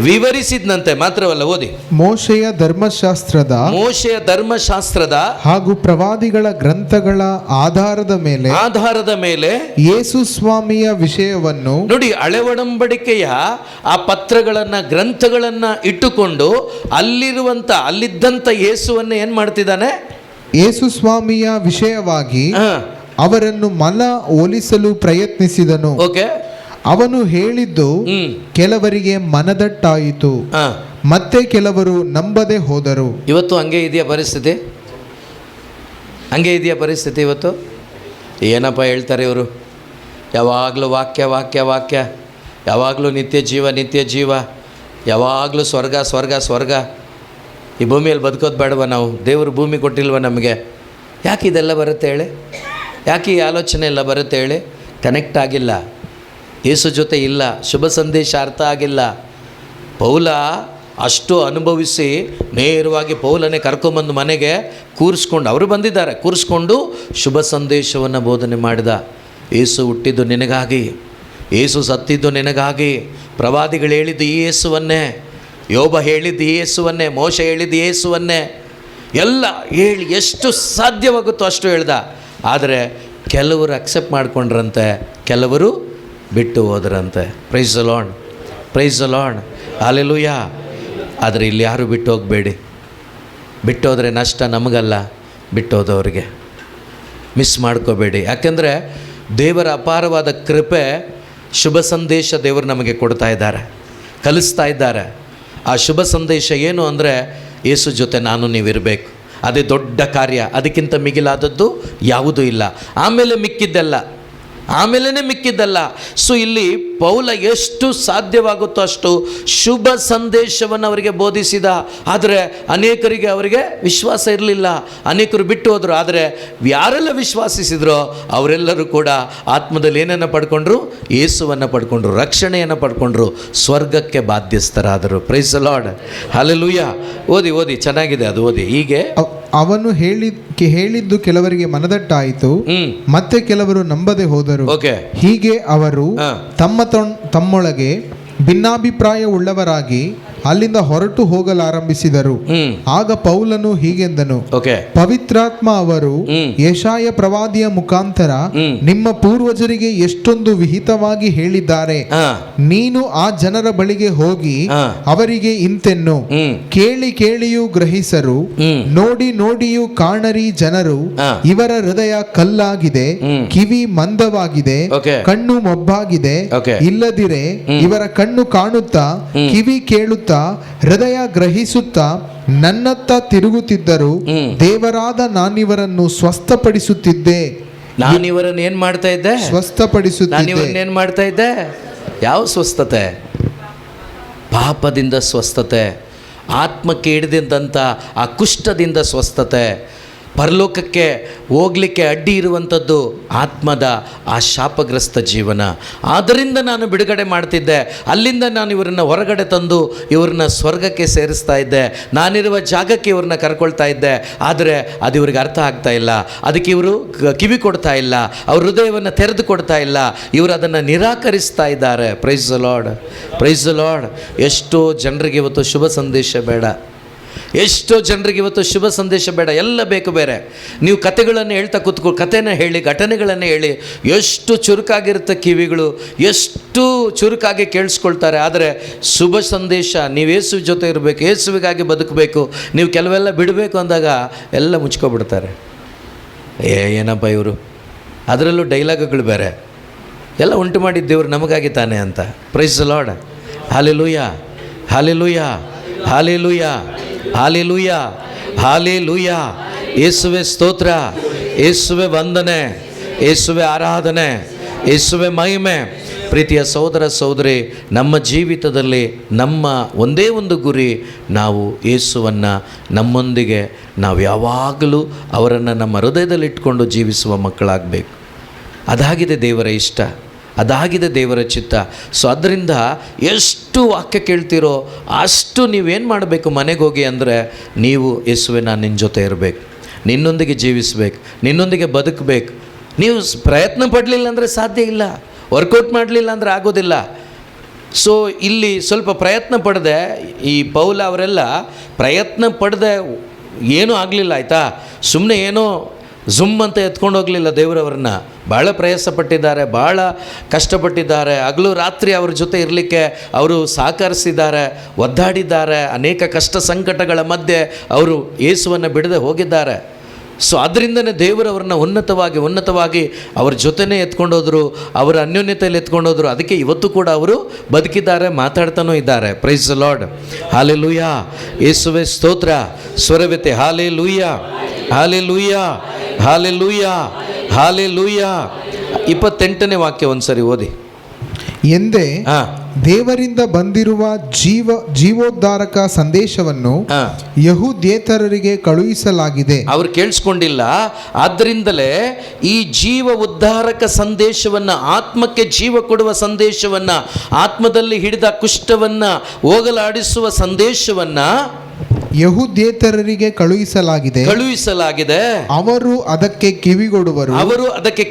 ವಿವರಿಸಿದ್ನಂತೆ. ಮಾತ್ರವಲ್ಲ, ಓದಿ. ಮೋಶೆಯ ಧರ್ಮಶಾಸ್ತ್ರದ ಹಾಗೂ ಪ್ರವಾದಿಗಳ ಗ್ರಂಥಗಳ ಆಧಾರದ ಮೇಲೆ ಯೇಸು ಸ್ವಾಮಿಯ ವಿಷಯವನ್ನು ನೋಡಿ. ಹಳೆ ಒಡಂಬಡಿಕೆಯ ಆ ಪತ್ರಗಳನ್ನ ಗ್ರಂಥಗಳನ್ನ ಇಟ್ಟುಕೊಂಡು ಅಲ್ಲಿದ್ದಂತ ಯೇಸುವನ್ನ ಏನ್ ಮಾಡ್ತಿದ್ದಾನೆ? ಯೇಸು ಸ್ವಾಮಿಯ ವಿಷಯವಾಗಿ ಅವರನ್ನು ಹೋಲಿಸಲು ಪ್ರಯತ್ನಿಸಿದನು. ಓಕೆ. ಅವನು ಹೇಳಿದ್ದು ಕೆಲವರಿಗೆ ಮನದಟ್ಟಾಯಿತು, ಮತ್ತೆ ಕೆಲವರು ನಂಬದೆ ಹೋದರು. ಇವತ್ತು ಹಂಗೆ ಇದೆಯಾ ಪರಿಸ್ಥಿತಿ? ಹಂಗೆ ಇದೆಯಾ ಪರಿಸ್ಥಿತಿ ಇವತ್ತು? ಏನಪ್ಪ ಹೇಳ್ತಾರೆ ಇವರು? ಯಾವಾಗಲೂ ವಾಕ್ಯ ವಾಕ್ಯ ವಾಕ್ಯ, ಯಾವಾಗಲೂ ನಿತ್ಯ ಜೀವ, ಯಾವಾಗಲೂ ಸ್ವರ್ಗ. ಈ ಭೂಮಿಯಲ್ಲಿ ಬದುಕೋದು ಬೇಡವ ನಾವು? ದೇವರು ಭೂಮಿ ಕೊಟ್ಟಿಲ್ವ ನಮಗೆ? ಯಾಕೆ ಇದೆಲ್ಲ ಬರುತ್ತೆ ಹೇಳಿ? ಯಾಕೆ ಈ ಆಲೋಚನೆ ಎಲ್ಲ ಬರುತ್ತೆ ಹೇಳಿ? ಕನೆಕ್ಟ್ ಆಗಿಲ್ಲ, ಯೇಸು ಜೊತೆ ಇಲ್ಲ, ಶುಭ ಸಂದೇಶ ಅರ್ಥ ಆಗಿಲ್ಲ. ಪೌಲ ಅಷ್ಟು ಅನುಭವಿಸಿ ನೇರವಾಗಿ ಪೌಲನೇ ಕರ್ಕೊಂಬಂದು ಮನೆಗೆ ಅವರು ಬಂದಿದ್ದಾರೆ, ಕೂರಿಸ್ಕೊಂಡು ಶುಭ ಸಂದೇಶವನ್ನು ಬೋಧನೆ ಮಾಡಿದ. ಯೇಸು ಹುಟ್ಟಿದ್ದು ನಿನಗಾಗಿ, ಯೇಸು ಸತ್ತಿದ್ದು ನಿನಗಾಗಿ. ಪ್ರವಾದಿಗಳು ಹೇಳಿದ್ದು ಈ ಯೇಸುವನ್ನೇ, ಯೋಬ ಹೇಳಿದ್ದು ಈ ಯೇಸುವನ್ನೇ, ಮೋಶ ಹೇಳಿದ್ದು ಯೇಸುವನ್ನೇ. ಎಲ್ಲ ಹೇಳಿ ಎಷ್ಟು ಸಾಧ್ಯವಾಗುತ್ತೋ ಅಷ್ಟು ಹೇಳ್ದ. ಆದರೆ ಕೆಲವರು ಅಕ್ಸೆಪ್ಟ್ ಮಾಡಿಕೊಂಡ್ರಂತೆ, ಕೆಲವರು ಬಿಟ್ಟು ಹೋದ್ರಂತೆ. Praise the Lord, hallelujah. ಆದರೆ ಇಲ್ಲಿ ಯಾರು ಬಿಟ್ಟು ಹೋಗಬೇಡಿ. ಬಿಟ್ಟೋದ್ರೆ ನಷ್ಟ ನಮಗಲ್ಲ, ಬಿಟ್ಟೋದವ್ರಿಗೆ. ಮಿಸ್ ಮಾಡ್ಕೋಬೇಡಿ. ಯಾಕೆಂದರೆ ದೇವರ ಅಪಾರವಾದ ಕೃಪೆ, ಶುಭ ಸಂದೇಶ ದೇವರು ನಮಗೆ ಕೊಡ್ತಾ ಇದ್ದಾರೆ, ಕಲಿಸ್ತಾ ಇದ್ದಾರೆ. ಆ ಶುಭ ಸಂದೇಶ ಏನು ಅಂದರೆ ಯೇಸು ಜೊತೆ ನಾನು ನೀವಿರಬೇಕು. ಅದೇ ದೊಡ್ಡ ಕಾರ್ಯ. ಅದಕ್ಕಿಂತ ಮಿಗಿಲಾದದ್ದು ಯಾವುದೂ ಇಲ್ಲ. ಆಮೇಲೆ ಮಿಕ್ಕಿದ್ದಲ್ಲ. ಸೊ ಇಲ್ಲಿ ಪೌಲ ಎಷ್ಟು ಸಾಧ್ಯವಾಗುತ್ತೋ ಅಷ್ಟು ಶುಭ ಸಂದೇಶವನ್ನು ಅವರಿಗೆ ಬೋಧಿಸಿದ. ಆದರೆ ಅನೇಕರಿಗೆ ಅವರಿಗೆ ವಿಶ್ವಾಸ ಇರಲಿಲ್ಲ, ಅನೇಕರು ಬಿಟ್ಟು ಹೋದರು. ಆದರೆ ಯಾರೆಲ್ಲ ವಿಶ್ವಾಸಿಸಿದ್ರೋ ಅವರೆಲ್ಲರೂ ಕೂಡ ಆತ್ಮದಲ್ಲಿ ಏನನ್ನು ಪಡ್ಕೊಂಡ್ರು? ಯೇಸುವನ್ನು ಪಡ್ಕೊಂಡ್ರು, ರಕ್ಷಣೆಯನ್ನು ಪಡ್ಕೊಂಡ್ರು, ಸ್ವರ್ಗಕ್ಕೆ ಬಾಧ್ಯಸ್ಥರಾದರು. Praise the Lord, hallelujah. ಓದಿ ಚೆನ್ನಾಗಿದೆ ಅದು, ಓದಿ. ಹೀಗೆ ಅವನು ಹೇಳಿದ್ದು ಕೆಲವರಿಗೆ ಮನದಟ್ಟಾಯಿತು, ಮತ್ತೆ ಕೆಲವರು ನಂಬದೆ ಹೋದರು. ಹೀಗೆ ಅವರು ತಮ್ಮೊಳಗೆ ಭಿನ್ನಾಭಿಪ್ರಾಯವುಳ್ಳವರಾಗಿ ಅಲ್ಲಿಂದ ಹೊರಟು ಹೋಗಲಾರಂಭಿಸಿದರು. ಆಗ ಪೌಲನು ಹೀಗೆಂದನು, ಪವಿತ್ರಾತ್ಮ ಅವರು ಯೆಶಾಯ ಪ್ರವಾದಿಯ ಮುಖಾಂತರ ನಿಮ್ಮ ಪೂರ್ವಜರಿಗೆ ಎಷ್ಟೊಂದು ವಿಹಿತವಾಗಿ ಹೇಳಿದ್ದಾರೆ. ನೀನು ಆ ಜನರ ಬಳಿಗೆ ಹೋಗಿ ಅವರಿಗೆ ಇಂತೆನ್ನು, ಕೇಳಿಯೂ ಗ್ರಹಿಸರು, ನೋಡಿಯೂ ಕಾಣರಿ ಜನರು. ಇವರ ಹೃದಯ ಕಲ್ಲಾಗಿದೆ, ಕಿವಿ ಮಂದವಾಗಿದೆ, ಕಣ್ಣು ಮೊಬ್ಬಾಗಿದೆ. ಇಲ್ಲದಿರೆ ಇವರ ಕಣ್ಣು ಕಾಣುತ್ತಾ, ಕಿವಿ ಕೇಳುತ್ತಾ, ಹೃದಯ ಗ್ರಹಿಸುತ್ತಾ ನನ್ನತ್ತ ತಿರುಗುತ್ತಿದ್ದರು. ದೇವರಾದ ನಾನಿವರನ್ನು ಸ್ವಸ್ಥಪಡಿಸುತ್ತಿದ್ದೆ. ನಾನಿವರನ್ನು ಏನ್ ಮಾಡ್ತಾ ಇದ್ದೆ? ಸ್ವಸ್ಥಪಡಿಸುತ್ತಿದ್ದೆ. ಏನ್ ಮಾಡ್ತಾ ಇದ್ದೆ? ಯಾವ ಸ್ವಸ್ಥತೆ? ಪಾಪದಿಂದ ಸ್ವಸ್ಥತೆ, ಆತ್ಮಕ್ಕೆ ಹಿಡಿದಂಥ ಆ ಕುಷ್ಠದಿಂದ ಸ್ವಸ್ಥತೆ, ಪರಲೋಕಕ್ಕೆ ಹೋಗಲಿಕ್ಕೆ ಅಡ್ಡಿ ಇರುವಂಥದ್ದು ಆತ್ಮದ ಆ ಶಾಪಗ್ರಸ್ತ ಜೀವನ. ಆದ್ದರಿಂದ ನಾನು ಬಿಡುಗಡೆ ಮಾಡ್ತಿದ್ದೆ, ಅಲ್ಲಿಂದ ನಾನು ಇವರನ್ನು ಹೊರಗಡೆ ತಂದು ಇವ್ರನ್ನ ಸ್ವರ್ಗಕ್ಕೆ ಸೇರಿಸ್ತಾ ಇದ್ದೆ, ನಾನಿರುವ ಜಾಗಕ್ಕೆ ಇವ್ರನ್ನ ಕರ್ಕೊಳ್ತಾ ಇದ್ದೆ. ಆದರೆ ಅದು ಇವ್ರಿಗೆ ಅರ್ಥ ಆಗ್ತಾ ಇಲ್ಲ, ಅದಕ್ಕೆ ಇವರು ಕಿವಿ ಕೊಡ್ತಾ ಇಲ್ಲ, ಅವ್ರ ಹೃದಯವನ್ನು ತೆರೆದು ಕೊಡ್ತಾ ಇಲ್ಲ, ಇವರು ಅದನ್ನು ನಿರಾಕರಿಸ್ತಾ ಇದ್ದಾರೆ. Price the Lord, praise the lord. ಎಷ್ಟೋ ಜನರಿಗೆ ಇವತ್ತು ಶುಭ ಸಂದೇಶ ಬೇಡ, ಎಷ್ಟೋ ಜನರಿಗೆ ಇವತ್ತು ಶುಭ ಸಂದೇಶ ಬೇಡ, ಎಲ್ಲ ಬೇಕು ಬೇರೆ. ನೀವು ಕತೆಗಳನ್ನು ಹೇಳ್ತಾ ಕೂತ್ಕೊ, ಕತೆನ ಹೇಳಿ, ಘಟನೆಗಳನ್ನು ಹೇಳಿ, ಎಷ್ಟು ಚುರುಕಾಗಿರುತ್ತೆ ಕಿವಿಗಳು, ಎಷ್ಟು ಚುರುಕಾಗಿ ಕೇಳಿಸ್ಕೊಳ್ತಾರೆ. ಆದರೆ ಶುಭ ಸಂದೇಶ, ನೀವು ಯೇಸು ಜೊತೆ ಇರಬೇಕು, ಯೇಸುವಿಗಾಗಿ ಬದುಕಬೇಕು, ನೀವು ಕೆಲವೆಲ್ಲ ಬಿಡಬೇಕು ಅಂದಾಗ ಎಲ್ಲ ಮುಚ್ಕೊಬಿಡ್ತಾರೆ. ಏನಪ್ಪ ಇವರು, ಅದರಲ್ಲೂ ಡೈಲಾಗ್ಗಳು ಬೇರೆ, ಎಲ್ಲ ಉಂಟು ಮಾಡಿದ್ದೇವ್ರು ನಮಗಾಗಿ ತಾನೆ ಅಂತ. Price the lord. Hallelujah, hallelujah, hallelujah, hallelujah, hallelujah. ಯೇಸುವೆ ಸ್ತೋತ್ರ, ಯೇಸುವೆ ವಂದನೆ, ಯೇಸುವೆ ಆರಾಧನೆ, ಯೇಸುವೆ ಮಹಿಮೆ. ಪ್ರೀತಿಯ ಸಹೋದರ ಸಹೋದರಿ, ನಮ್ಮ ಜೀವಿತದಲ್ಲಿ ನಮ್ಮ ಒಂದೇ ಒಂದು ಗುರಿ, ನಾವು ಯೇಸುವನ್ನು ನಮ್ಮೊಂದಿಗೆ ನಾವು ಯಾವಾಗಲೂ ಅವರನ್ನು ನಮ್ಮ ಹೃದಯದಲ್ಲಿಟ್ಕೊಂಡು ಜೀವಿಸುವ ಮಕ್ಕಳಾಗಬೇಕು. ಅದಾಗಿದೆ ದೇವರ ಇಷ್ಟ, ಅದಾಗಿದೆ ದೇವರ ಚಿತ್ತ. ಸೊ ಅದರಿಂದ ಎಷ್ಟು ವಾಕ್ಯ ಕೇಳ್ತೀರೋ ಅಷ್ಟು ನೀವೇನು ಮಾಡಬೇಕು, ಮನೆಗೆ ಹೋಗಿ ಅಂದರೆ ನೀವು ಯೇಸುವೆ ನಾನು ನಿನ್ನ ಜೊತೆ ಇರಬೇಕು, ನಿನ್ನೊಂದಿಗೆ ಜೀವಿಸಬೇಕು, ನಿನ್ನೊಂದಿಗೆ ಬದುಕಬೇಕು. ನೀವು ಪ್ರಯತ್ನ ಪಡಲಿಲ್ಲ ಅಂದರೆ ಸಾಧ್ಯ ಇಲ್ಲ, ವರ್ಕೌಟ್ ಮಾಡಲಿಲ್ಲ ಅಂದರೆ ಆಗೋದಿಲ್ಲ. ಸೊ ಇಲ್ಲಿ ಸ್ವಲ್ಪ ಪ್ರಯತ್ನ ಪಡದೆ, ಈ ಪೌಲ ಅವರೆಲ್ಲ ಪ್ರಯತ್ನ ಪಡದೆ ಏನೂ ಆಗಲಿಲ್ಲ, ಆಯಿತಾ. ಸುಮ್ಮನೆ ಏನೋ ಝುಮ್ ಅಂತ ಎತ್ಕೊಂಡು ಹೋಗಲಿಲ್ಲ ದೇವರವ್ರನ್ನ. ಭಾಳ ಪ್ರಯಾಸ ಪಟ್ಟಿದ್ದಾರೆ, ಭಾಳ ಕಷ್ಟಪಟ್ಟಿದ್ದಾರೆ, ಹಗಲು ರಾತ್ರಿ ಅವ್ರ ಜೊತೆ ಇರಲಿಕ್ಕೆ ಅವರು ಸಹಕರಿಸಿದ್ದಾರೆ, ಒದ್ದಾಡಿದ್ದಾರೆ, ಅನೇಕ ಕಷ್ಟ ಸಂಕಟಗಳ ಮಧ್ಯೆ ಅವರು ಯೇಸುವನ್ನು ಬಿಡದೆ ಹೋಗಿದ್ದಾರೆ. ಸೊ ಅದರಿಂದನೇ ದೇವರವ್ರನ್ನ ಉನ್ನತವಾಗಿ ಅವ್ರ ಜೊತೆನೇ ಎತ್ಕೊಂಡೋದ್ರು, ಅವರ ಅನ್ಯೋನ್ಯತೆಯಲ್ಲಿ ಎತ್ಕೊಂಡೋದ್ರು. ಅದಕ್ಕೆ ಇವತ್ತು ಕೂಡ ಅವರು ಬದುಕಿದ್ದಾರೆ, ಮಾತಾಡ್ತಾನೂ ಇದ್ದಾರೆ. Price the lord. ಹಾಲೆಲೂಯಾ, ಯೇಸುವೆ ಸ್ತೋತ್ರ. ಸ್ವರವೆತ್ತೆ ಹಾಲೆಲೂಯಾ, ಹಾಲೆಲೂಯಾ, ಹಾಲೆಲೂಯಾ, ಹಾಲೆಲೂಯಾ. 28ನೇ ವಾಕ್ಯ ಒಂದ್ಸರಿ ಓದಿ. ಎಂದೇ ದೇವರಿಂದ ಬಂದಿರುವ ಜೀವೋದ್ಧಾರಕ ಸಂದೇಶವನ್ನು ಯಹೂದ್ಯೇತರರಿಗೆ ಕಳುಹಿಸಲಾಗಿದೆ. ಅವರು ಕೇಳಿಸ್ಕೊಂಡಿಲ್ಲ, ಆದ್ದರಿಂದಲೇ ಈ ಜೀವ ಉದ್ಧಾರಕ ಸಂದೇಶವನ್ನು, ಆತ್ಮಕ್ಕೆ ಜೀವ ಕೊಡುವ ಸಂದೇಶವನ್ನು, ಆತ್ಮದಲ್ಲಿ ಹಿಡಿದ ಕುಷ್ಠವನ್ನು ಹೋಗಲಾಡಿಸುವ ಸಂದೇಶವನ್ನು ಯಹೂದ್ಯೇತರರಿಗೆ ಕಳುಹಿಸಲಾಗಿದೆ. ಅವರು ಅದಕ್ಕೆ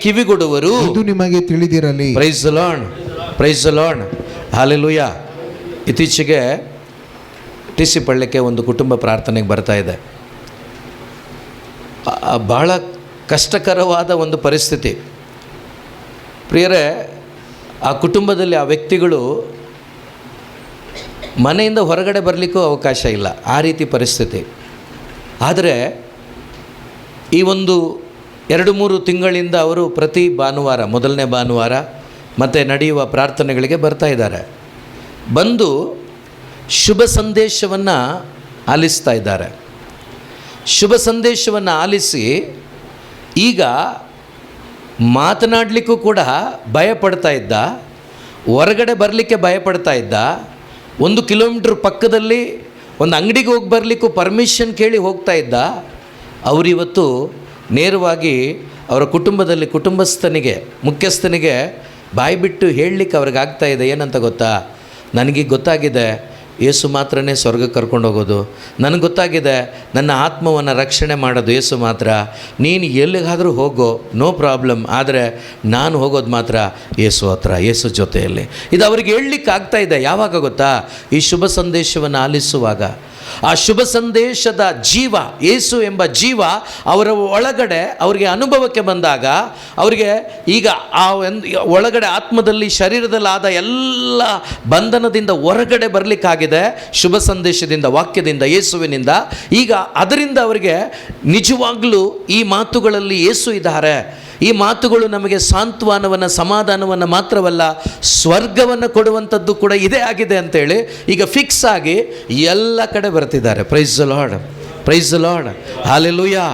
ಕಿವಿಗೊಡುವರು. ಇದು ನಿಮಗೆ ತಿಳಿದಿರಲಿ. Price the Lord, praise the lord, hallelujah. ಇತ್ತೀಚೆಗೆ TC ಪಳ್ಳಕ್ಕೆ ಒಂದು ಕುಟುಂಬ ಪ್ರಾರ್ಥನೆಗೆ ಬರ್ತಾ ಇದೆ. ಬಹಳ ಕಷ್ಟಕರವಾದ ಒಂದು ಪರಿಸ್ಥಿತಿ ಪ್ರಿಯರೇ. ಆ ಕುಟುಂಬದಲ್ಲಿ ಆ ವ್ಯಕ್ತಿಗಳು ಮನೆಯಿಂದ ಹೊರಗಡೆ ಬರಲಿಕ್ಕೂ ಅವಕಾಶ ಇಲ್ಲ, ಆ ರೀತಿ ಪರಿಸ್ಥಿತಿ. ಆದರೆ ಈ ಒಂದು 2-3 ತಿಂಗಳಿಂದ ಅವರು ಪ್ರತಿ ಭಾನುವಾರ, ಮೊದಲನೇ ಭಾನುವಾರ ಮತ್ತು ನಡೆಯುವ ಪ್ರಾರ್ಥನೆಗಳಿಗೆ ಬರ್ತಾ ಇದ್ದಾರೆ. ಬಂದು ಶುಭ ಸಂದೇಶವನ್ನು ಆಲಿಸ್ತಾ ಇದ್ದಾರೆ. ಶುಭ ಸಂದೇಶವನ್ನು ಆಲಿಸಿ ಈಗ ಮಾತನಾಡಲಿಕ್ಕೂ ಕೂಡ ಭಯಪಡ್ತಾ ಇದ್ದ, ಹೊರಗಡೆ ಬರಲಿಕ್ಕೆ ಭಯಪಡ್ತಾ ಇದ್ದ. 1 ಕಿಲೋಮೀಟ್ರ್ ಪಕ್ಕದಲ್ಲಿ ಒಂದು ಅಂಗಡಿಗೆ ಹೋಗಿ ಬರಲಿಕ್ಕೂ ಪರ್ಮಿಷನ್ ಕೇಳಿ ಹೋಗ್ತಾ ಇದ್ದ. ಅವರಿವತ್ತು ನೇರವಾಗಿ ಅವರ ಕುಟುಂಬದಲ್ಲಿ ಕುಟುಂಬಸ್ಥನಿಗೆ, ಮುಖ್ಯಸ್ಥನಿಗೆ ಬಾಯಿ ಬಿಟ್ಟು ಹೇಳಲಿಕ್ಕೆ ಅವ್ರಿಗಾಗ್ತಾ ಇದೆ. ಏನಂತ ಗೊತ್ತಾ? ನನಗೀಗ ಗೊತ್ತಾಗಿದೆ ಯೇಸು ಮಾತ್ರನೇ ಸ್ವರ್ಗಕ್ಕೆ ಕರ್ಕೊಂಡು ಹೋಗೋದು. ನನಗೆ ಗೊತ್ತಾಗಿದೆ ನನ್ನ ಆತ್ಮವನ್ನು ರಕ್ಷಣೆ ಮಾಡೋದು ಯೇಸು ಮಾತ್ರ. ನೀನು ಎಲ್ಲಿಗಾದರೂ ಹೋಗೋ, ನೋ ಪ್ರಾಬ್ಲಮ್, ಆದರೆ ನಾನು ಹೋಗೋದು ಮಾತ್ರ ಯೇಸು ಹತ್ರ, ಯೇಸು ಜೊತೆಯಲ್ಲಿ. ಇದು ಅವ್ರಿಗೆ ಹೇಳಲಿಕ್ಕೆ ಆಗ್ತಾ ಇದೆ. ಯಾವಾಗ ಗೊತ್ತಾ? ಈ ಶುಭ ಸಂದೇಶವನ್ನು ಆಲಿಸುವಾಗ. ಆ ಶುಭ ಸಂದೇಶದ ಜೀವ, ಯೇಸು ಎಂಬ ಜೀವ ಅವರ ಒಳಗಡೆ ಅವರಿಗೆ ಅನುಭವಕ್ಕೆ ಬಂದಾಗ, ಅವರಿಗೆ ಈಗ ಆ ಒಳಗಡೆ ಆತ್ಮದಲ್ಲಿ, ಶರೀರದಲ್ಲಾದ ಎಲ್ಲ ಬಂಧನದಿಂದ ಹೊರಗಡೆ ಬರಲಿಕ್ಕಾಗಿದೆ ಶುಭ ಸಂದೇಶದಿಂದ, ವಾಕ್ಯದಿಂದ, ಯೇಸುವಿನಿಂದ. ಈಗ ಅದರಿಂದ ಅವರಿಗೆ ನಿಜವಾಗಲೂ ಈ ಮಾತುಗಳಲ್ಲಿ ಯೇಸು ಇದ್ದಾರೆ. ಈ ಮಾತುಗಳು ನಮಗೆ ಸಾಂತ್ವನವನ್ನು, ಸಮಾಧಾನವನ್ನು ಮಾತ್ರವಲ್ಲ, ಸ್ವರ್ಗವನ್ನು ಕೊಡುವಂಥದ್ದು ಕೂಡ ಇದೇ ಆಗಿದೆ ಅಂತೇಳಿ ಈಗ ಫಿಕ್ಸ್ ಆಗಿ ಎಲ್ಲ ಕಡೆ ಬರ್ತಿದ್ದಾರೆ. Price the Lord, praise the lord, hallelujah.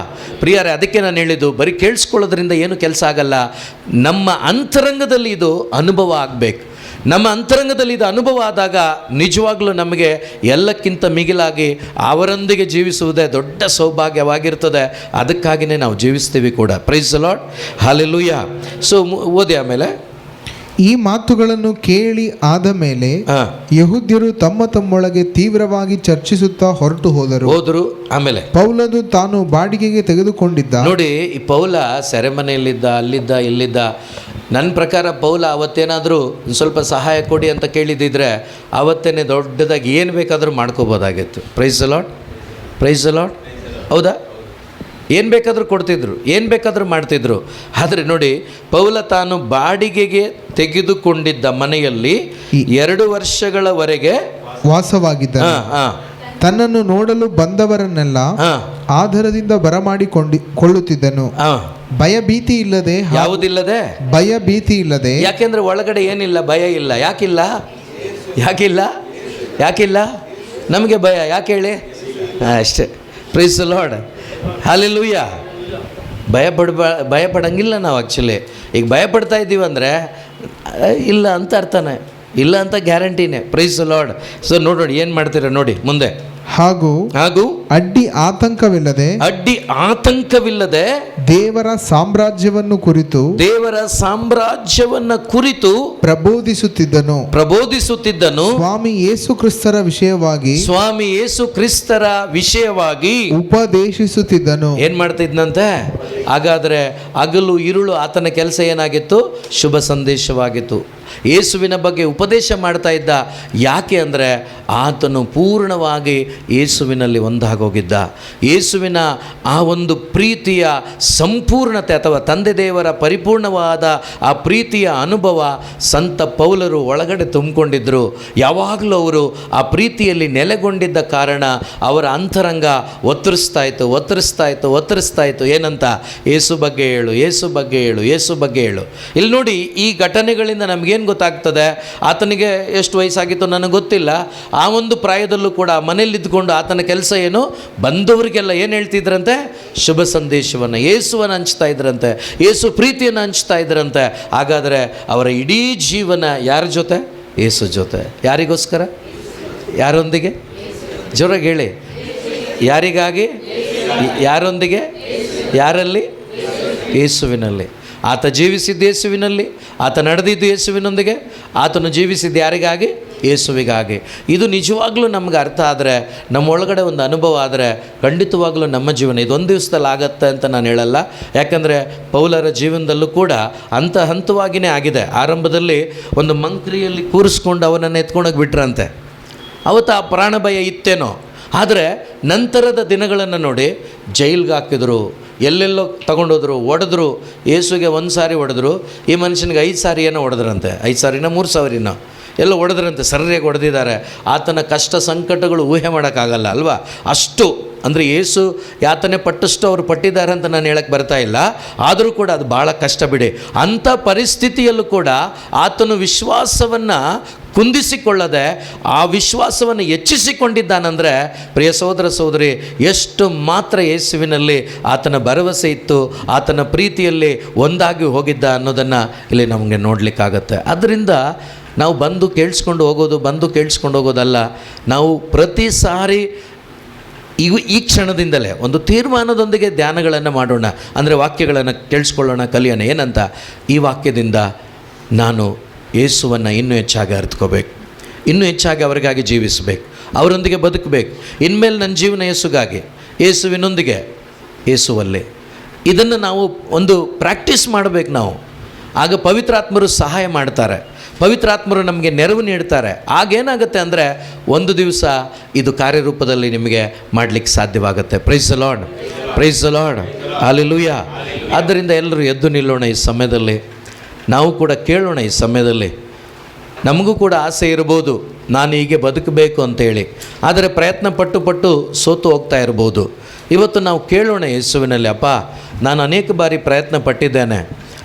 ಪ್ರಿಯರೇ, ಅದಕ್ಕೆ ನಾನು ಹೇಳಿದ್ದು, ಬರೀ ಕೇಳಿಸ್ಕೊಳ್ಳೋದ್ರಿಂದ ಏನು ಕೆಲಸ ಆಗಲ್ಲ. ನಮ್ಮ ಅಂತರಂಗದಲ್ಲಿ ಇದು ಅನುಭವ ಆಗಬೇಕು. ನಮ್ಮ ಅಂತರಂಗದಲ್ಲಿ ಇದು ಅನುಭವ ಆದಾಗ ನಿಜವಾಗ್ಲೂ ನಮಗೆ ಎಲ್ಲಕ್ಕಿಂತ ಮಿಗಿಲಾಗಿ ಅವರೊಂದಿಗೆ ಜೀವಿಸುವುದೇ ದೊಡ್ಡ ಸೌಭಾಗ್ಯವಾಗಿರ್ತದೆ. ಅದಕ್ಕಾಗಿಯೇ ನಾವು ಜೀವಿಸ್ತೀವಿ ಕೂಡ. Praise the Lord, hallelujah. So ಓದಿ ಆಮೇಲೆ. ಈ ಮಾತುಗಳನ್ನು ಕೇಳಿ ಆದ ಮೇಲೆ ಯೆಹೂದ್ಯರು ತಮ್ಮ ತಮ್ಮೊಳಗೆ ತೀವ್ರವಾಗಿ ಚರ್ಚಿಸುತ್ತಾ ಹೊರಟು ಹೋದರು. ಆಮೇಲೆ ಪೌಲನು ತಾನು ಬಾಡಿಗೆಗೆ ತೆಗೆದುಕೊಂಡಿದ್ದ. ನೋಡಿ, ಈ ಪೌಲ ಸೆರೆಮನೆಯಲ್ಲಿದ್ದ, ಅಲ್ಲಿದ್ದ, ಇಲ್ಲಿದ್ದ. ನನ್ನ ಪ್ರಕಾರ ಪೌಲ ಅವತ್ತೇನಾದರೂ ಸ್ವಲ್ಪ ಸಹಾಯ ಕೊಡಿ ಅಂತ ಕೇಳಿದ್ದಿದ್ರೆ ಅವತ್ತೇನೆ ದೊಡ್ಡದಾಗಿ ಏನು ಬೇಕಾದರೂ ಮಾಡ್ಕೋಬೋದಾಗಿತ್ತು. Praise the Lord, praise the Lord. ಹೌದಾ? ಏನು ಬೇಕಾದರೂ ಕೊಡ್ತಿದ್ರು, ಏನು ಬೇಕಾದರೂ ಮಾಡ್ತಿದ್ರು. ಆದರೆ ನೋಡಿ, ಪೌಲ ತಾನು ಬಾಡಿಗೆಗೆ ತೆಗೆದುಕೊಂಡಿದ್ದ ಮನೆಯಲ್ಲಿ 2 ವರ್ಷಗಳವರೆಗೆ ವಾಸವಾಗಿದ್ದ. ತನ್ನನ್ನು ನೋಡಲು ಬಂದವರನ್ನೆಲ್ಲ ಆಧಾರದಿಂದ ಬರಮಾಡಿಕೊಳ್ಳುತ್ತಿದ್ದನು. ಭಯಭೀತಿ ಇಲ್ಲದೆ. ಯಾವುದಿಲ್ಲದೆ? ಭಯಭೀತಿ ಇಲ್ಲದೆ. ಯಾಕೆಂದ್ರೆ ಒಳಗಡೆ ಏನಿಲ್ಲ, ಭಯ ಇಲ್ಲ. ಯಾಕಿಲ್ಲ? ಯಾಕಿಲ್ಲ? ಯಾಕಿಲ್ಲ? ನಮಗೆ ಭಯ ಯಾಕೆ ಹೇಳಿ? ಅಷ್ಟೇ. Praise the Lord, hallelujah. ಭಯಪಡಂಗಿಲ್ಲ ನಾವು. ಆ್ಯಕ್ಚುಲಿ ಈಗ ಭಯಪಡ್ತಾ ಇದ್ದೀವಿ ಅಂದರೆ ಇಲ್ಲ ಅಂತ ಅರ್ಥನೇ, ಇಲ್ಲ ಅಂತ ಗ್ಯಾರಂಟಿನೇ. Praise the Lord. ಸೊ ನೋಡಿ ಏನು ಮಾಡ್ತೀರ ನೋಡಿ ಮುಂದೆ. ಹಾಗೂ ಅಡ್ಡಿ ಆತಂಕವಿಲ್ಲದೆ ದೇವರ ಸಾಮ್ರಾಜ್ಯವನ್ನು ಕುರಿತು ಪ್ರಬೋಧಿಸುತ್ತಿದ್ದನು. ಸ್ವಾಮಿ ಯೇಸು ಕ್ರಿಸ್ತರ ವಿಷಯವಾಗಿ ಉಪದೇಶಿಸುತ್ತಿದ್ದನು. ಏನ್ ಮಾಡ್ತಿದ್ನಂತೆ? ಹಾಗಾದ್ರೆ ಹಗಲು ಇರುಳು ಆತನ ಕೆಲಸ ಏನಾಗಿತ್ತು? ಶುಭ ಸಂದೇಶವಾಗಿತ್ತು. ಯೇಸುವಿನ ಬಗ್ಗೆ ಉಪದೇಶ ಮಾಡ್ತಾ ಇದ್ದ. ಯಾಕೆ ಅಂದರೆ ಆತನು ಪೂರ್ಣವಾಗಿ ಯೇಸುವಿನಲ್ಲಿ ಒಂದಾಗೋಗಿದ್ದ. ಯೇಸುವಿನ ಆ ಒಂದು ಪ್ರೀತಿಯ ಸಂಪೂರ್ಣತೆ ಅಥವಾ ತಂದೆ ದೇವರ ಪರಿಪೂರ್ಣವಾದ ಆ ಪ್ರೀತಿಯ ಅನುಭವ ಸಂತ ಪೌಲರು ಒಳಗಡೆ ತುಂಬಿಕೊಂಡಿದ್ದರು. ಯಾವಾಗಲೂ ಅವರು ಆ ಪ್ರೀತಿಯಲ್ಲಿ ನೆಲೆಗೊಂಡಿದ್ದ ಕಾರಣ ಅವರ ಅಂತರಂಗ ಒತ್ತರಿಸ್ತಾ ಇತ್ತು. ಏನಂತ? ಯೇಸು ಬಗ್ಗೆ ಹೇಳು, ಯೇಸು ಬಗ್ಗೆ ಹೇಳು, ಯೇಸು ಬಗ್ಗೆ ಹೇಳು. ಇಲ್ಲಿ ನೋಡಿ, ಈ ಘಟನೆಗಳಿಂದ ನಮಗೇನು ಗೊತ್ತಾಗ್ತದೆ? ಆತನಿಗೆ ಎಷ್ಟು ವಯಸ್ಸಾಗಿತ್ತು ನನಗೆ ಗೊತ್ತಿಲ್ಲ. ಆ ಒಂದು ಪ್ರಾಯದಲ್ಲೂ ಕೂಡ ಮನೆಯಲ್ಲಿದ್ದುಕೊಂಡು ಆತನ ಕೆಲಸ ಏನು? ಬಂದವರಿಗೆಲ್ಲ ಏನು ಹೇಳ್ತಿದ್ರಂತೆ? ಶುಭ ಸಂದೇಶವನ್ನು, ಯೇಸುವನ್ನು ಹಂಚ್ತಾ ಇದ್ರಂತೆ, ಯೇಸು ಪ್ರೀತಿಯನ್ನು ಹಂಚ್ತಾ ಇದ್ರಂತೆ. ಹಾಗಾದರೆ ಅವರ ಇಡೀ ಜೀವನ ಯಾರ ಜೊತೆ? ಯೇಸು ಜೊತೆ. ಯಾರಿಗೋಸ್ಕರ? ಯಾರೊಂದಿಗೆ? ಜೋರಾಗಿ ಹೇಳಿ. ಯಾರಿಗಾಗಿ? ಯಾರೊಂದಿಗೆ? ಯಾರಲ್ಲಿ? ಯೇಸುವಿನಲ್ಲಿ. ಆತ ಜೀವಿಸಿದ್ದು ಯೇಸುವಿನಲ್ಲಿ, ಆತ ನಡೆದಿದ್ದು ಯೇಸುವಿನೊಂದಿಗೆ, ಆತನು ಜೀವಿಸಿದ್ದು ಯಾರಿಗಾಗಿ? ಯೇಸುವಿಗಾಗಿ. ಇದು ನಿಜವಾಗ್ಲೂ ನಮ್ಗೆ ಅರ್ಥ ಆದರೆ, ನಮ್ಮ ಒಳಗಡೆ ಒಂದು ಅನುಭವ ಆದರೆ ಖಂಡಿತವಾಗ್ಲೂ ನಮ್ಮ ಜೀವನ ಇದೊಂದು ದಿವಸದಲ್ಲಿ ಆಗತ್ತೆ ಅಂತ ನಾನು ಹೇಳಲ್ಲ. ಯಾಕಂದರೆ ಪೌಲರ ಜೀವನದಲ್ಲೂ ಕೂಡ ಹಂತವಾಗಿಯೇ ಆಗಿದೆ. ಆರಂಭದಲ್ಲಿ ಒಂದು ಮಂಕ್ರಿಯಲ್ಲಿ ಕೂರಿಸ್ಕೊಂಡು ಅವನನ್ನು ಎತ್ಕೊಂಡೋಗಿ ಬಿಟ್ರಂತೆ. ಅವತ್ತು ಆ ಪ್ರಾಣ ಭಯ ಇತ್ತೇನೋ. ಆದರೆ ನಂತರದ ದಿನಗಳನ್ನು ನೋಡಿ, ಜೈಲ್ಗೆ ಹಾಕಿದ್ರು, ಎಲ್ಲೆಲ್ಲೋ ತಗೊಂಡೋದ್ರು, ಹೊಡೆದ್ರು. ಯೇಸುಗೆ 1 ಸಾರಿ ಹೊಡೆದ್ರು, ಈ ಮನುಷ್ಯನಿಗೆ 5 ಸಾರಿ ಏನೋ ಹೊಡೆದ್ರಂತೆ. 5 ಸಾರಿನ 3 ಸಾವಿರನೋ ಎಲ್ಲ ಹೊಡೆದ್ರಂತೆ. ಸರಿಯಾಗಿ ಹೊಡೆದಿದ್ದಾರೆ. ಆತನ ಕಷ್ಟ ಸಂಕಟಗಳು ಊಹೆ ಮಾಡೋಕ್ಕಾಗಲ್ಲ ಅಲ್ವಾ? ಅಷ್ಟು ಅಂದರೆ ಯೇಸು ಯಾತನೆ ಪಟ್ಟಷ್ಟು ಅವರು ಪಟ್ಟಿದ್ದಾರೆ ಅಂತ ನಾನು ಹೇಳಕ್ಕೆ ಬರ್ತಾ ಇಲ್ಲ. ಆದರೂ ಕೂಡ ಅದು ಭಾಳ ಕಷ್ಟ ಬಿಡಿ. ಅಂಥ ಪರಿಸ್ಥಿತಿಯಲ್ಲೂ ಕೂಡ ಆತನು ವಿಶ್ವಾಸವನ್ನು ಕುಂದಿಸಿಕೊಳ್ಳದೆ ಆ ವಿಶ್ವಾಸವನ್ನು ಹೆಚ್ಚಿಸಿಕೊಂಡಿದ್ದಾನಂದರೆ, ಪ್ರಿಯ ಸಹೋದರ ಸಹೋದರಿ, ಎಷ್ಟು ಮಾತ್ರ ಯೇಸುವಿನಲ್ಲಿ ಆತನ ಭರವಸೆ ಇತ್ತು, ಆತನ ಪ್ರೀತಿಯಲ್ಲಿ ಒಂದಾಗಿ ಹೋಗಿದ್ದ ಅನ್ನೋದನ್ನು ಇಲ್ಲಿ ನಮಗೆ ನೋಡಲಿಕ್ಕಾಗತ್ತೆ. ಆದ್ದರಿಂದ ನಾವು ಬಂದು ಕೇಳಿಸ್ಕೊಂಡು ಹೋಗೋದಲ್ಲ. ನಾವು ಪ್ರತಿ ಸಾರಿ ಈ ಕ್ಷಣದಿಂದಲೇ ಒಂದು ತೀರ್ಮಾನದೊಂದಿಗೆ ಧ್ಯಾನಗಳನ್ನು ಮಾಡೋಣ. ಅಂದರೆ ವಾಕ್ಯಗಳನ್ನು ಕೇಳಿಸ್ಕೊಳ್ಳೋಣ, ಕಲಿಯೋಣ. ಏನಂತ? ಈ ವಾಕ್ಯದಿಂದ ನಾನು ಯೇಸುವನ್ನು ಇನ್ನೂ ಹೆಚ್ಚಾಗಿ ಅರಿತ್ಕೋಬೇಕು, ಇನ್ನೂ ಹೆಚ್ಚಾಗಿ ಅವರಿಗಾಗಿ ಜೀವಿಸಬೇಕು, ಅವರೊಂದಿಗೆ ಬದುಕಬೇಕು. ಇನ್ಮೇಲೆ ನನ್ನ ಜೀವನ ಯೇಸುಗಾಗಿ, ಯೇಸುವಿನೊಂದಿಗೆ, ಯೇಸುವಲ್ಲೇ. ಇದನ್ನು ನಾವು ಒಂದು ಪ್ರಾಕ್ಟೀಸ್ ಮಾಡಬೇಕು ನಾವು. ಆಗ ಪವಿತ್ರಾತ್ಮರು ಸಹಾಯ ಮಾಡ್ತಾರೆ, ಪವಿತ್ರಾತ್ಮರು ನಮಗೆ ನೆರವು ನೀಡ್ತಾರೆ. ಆಗೇನಾಗುತ್ತೆ ಅಂದರೆ ಒಂದು ದಿವಸ ಇದು ಕಾರ್ಯರೂಪದಲ್ಲಿ ನಿಮಗೆ ಮಾಡಲಿಕ್ಕೆ ಸಾಧ್ಯವಾಗುತ್ತೆ. Praise the Lord, praise the Lord, hallelujah. ಆದ್ದರಿಂದ ಎಲ್ಲರೂ ಎದ್ದು ನಿಲ್ಲೋಣ. ಈ ಸಮಯದಲ್ಲಿ ನಾವು ಕೂಡ ಕೇಳೋಣ. ಈ ಸಮಯದಲ್ಲಿ ನಮಗೂ ಕೂಡ ಆಸೆ ಇರ್ಬೋದು, ನಾನು ಹೀಗೆ ಬದುಕಬೇಕು ಅಂತೇಳಿ. ಆದರೆ ಪ್ರಯತ್ನ ಪಟ್ಟು ಸೋತು ಹೋಗ್ತಾ ಇರ್ಬೋದು. ಇವತ್ತು ನಾವು ಕೇಳೋಣ ಯೇಸುವಿನಲ್ಲಿ, ಅಪ್ಪ ನಾನು ಅನೇಕ ಬಾರಿ ಪ್ರಯತ್ನ ಪಟ್ಟಿದ್ದೇನೆ,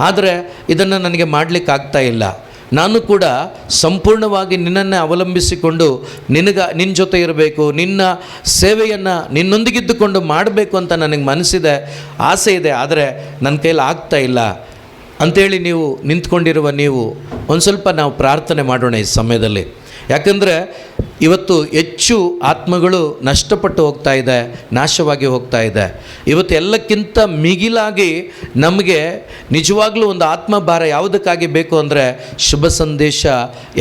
ಆದರೆ ಇದನ್ನು ನನಗೆ ಮಾಡಲಿಕ್ಕಾಗ್ತಾ ಇಲ್ಲ. ನಾನು ಕೂಡ ಸಂಪೂರ್ಣವಾಗಿ ನಿನ್ನನ್ನೇ ಅವಲಂಬಿಸಿಕೊಂಡು ನಿನ್ನ ಜೊತೆ ಇರಬೇಕು, ನಿನ್ನ ಸೇವೆಯನ್ನು ನಿನ್ನೊಂದಿಗಿದ್ದುಕೊಂಡು ಮಾಡಬೇಕು ಅಂತ ನನಗೆ ಮನಸ್ಸಿದೆ, ಆಸೆ ಇದೆ. ಆದರೆ ನನ್ನ ಕೈಲಿ ಆಗ್ತಾ ಇಲ್ಲ. ಅಂಥೇಳಿ ನೀವು ನಿಂತ್ಕೊಂಡಿರುವ ನೀವು ಒಂದು ಸ್ವಲ್ಪ ನಾವು ಪ್ರಾರ್ಥನೆ ಮಾಡೋಣ ಈ ಸಮಯದಲ್ಲಿ. ಯಾಕಂದರೆ ಇವತ್ತು ಹೆಚ್ಚು ಆತ್ಮಗಳು ನಷ್ಟಪಟ್ಟು ಹೋಗ್ತಾ ಇದೆ, ನಾಶವಾಗಿ ಹೋಗ್ತಾ ಇದೆ. ಇವತ್ತು ಎಲ್ಲಕ್ಕಿಂತ ಮಿಗಿಲಾಗಿ ನಮಗೆ ನಿಜವಾಗ್ಲೂ ಒಂದು ಆತ್ಮಭಾರ ಯಾವುದಕ್ಕಾಗಿ ಬೇಕು ಅಂದರೆ ಶುಭ ಸಂದೇಶ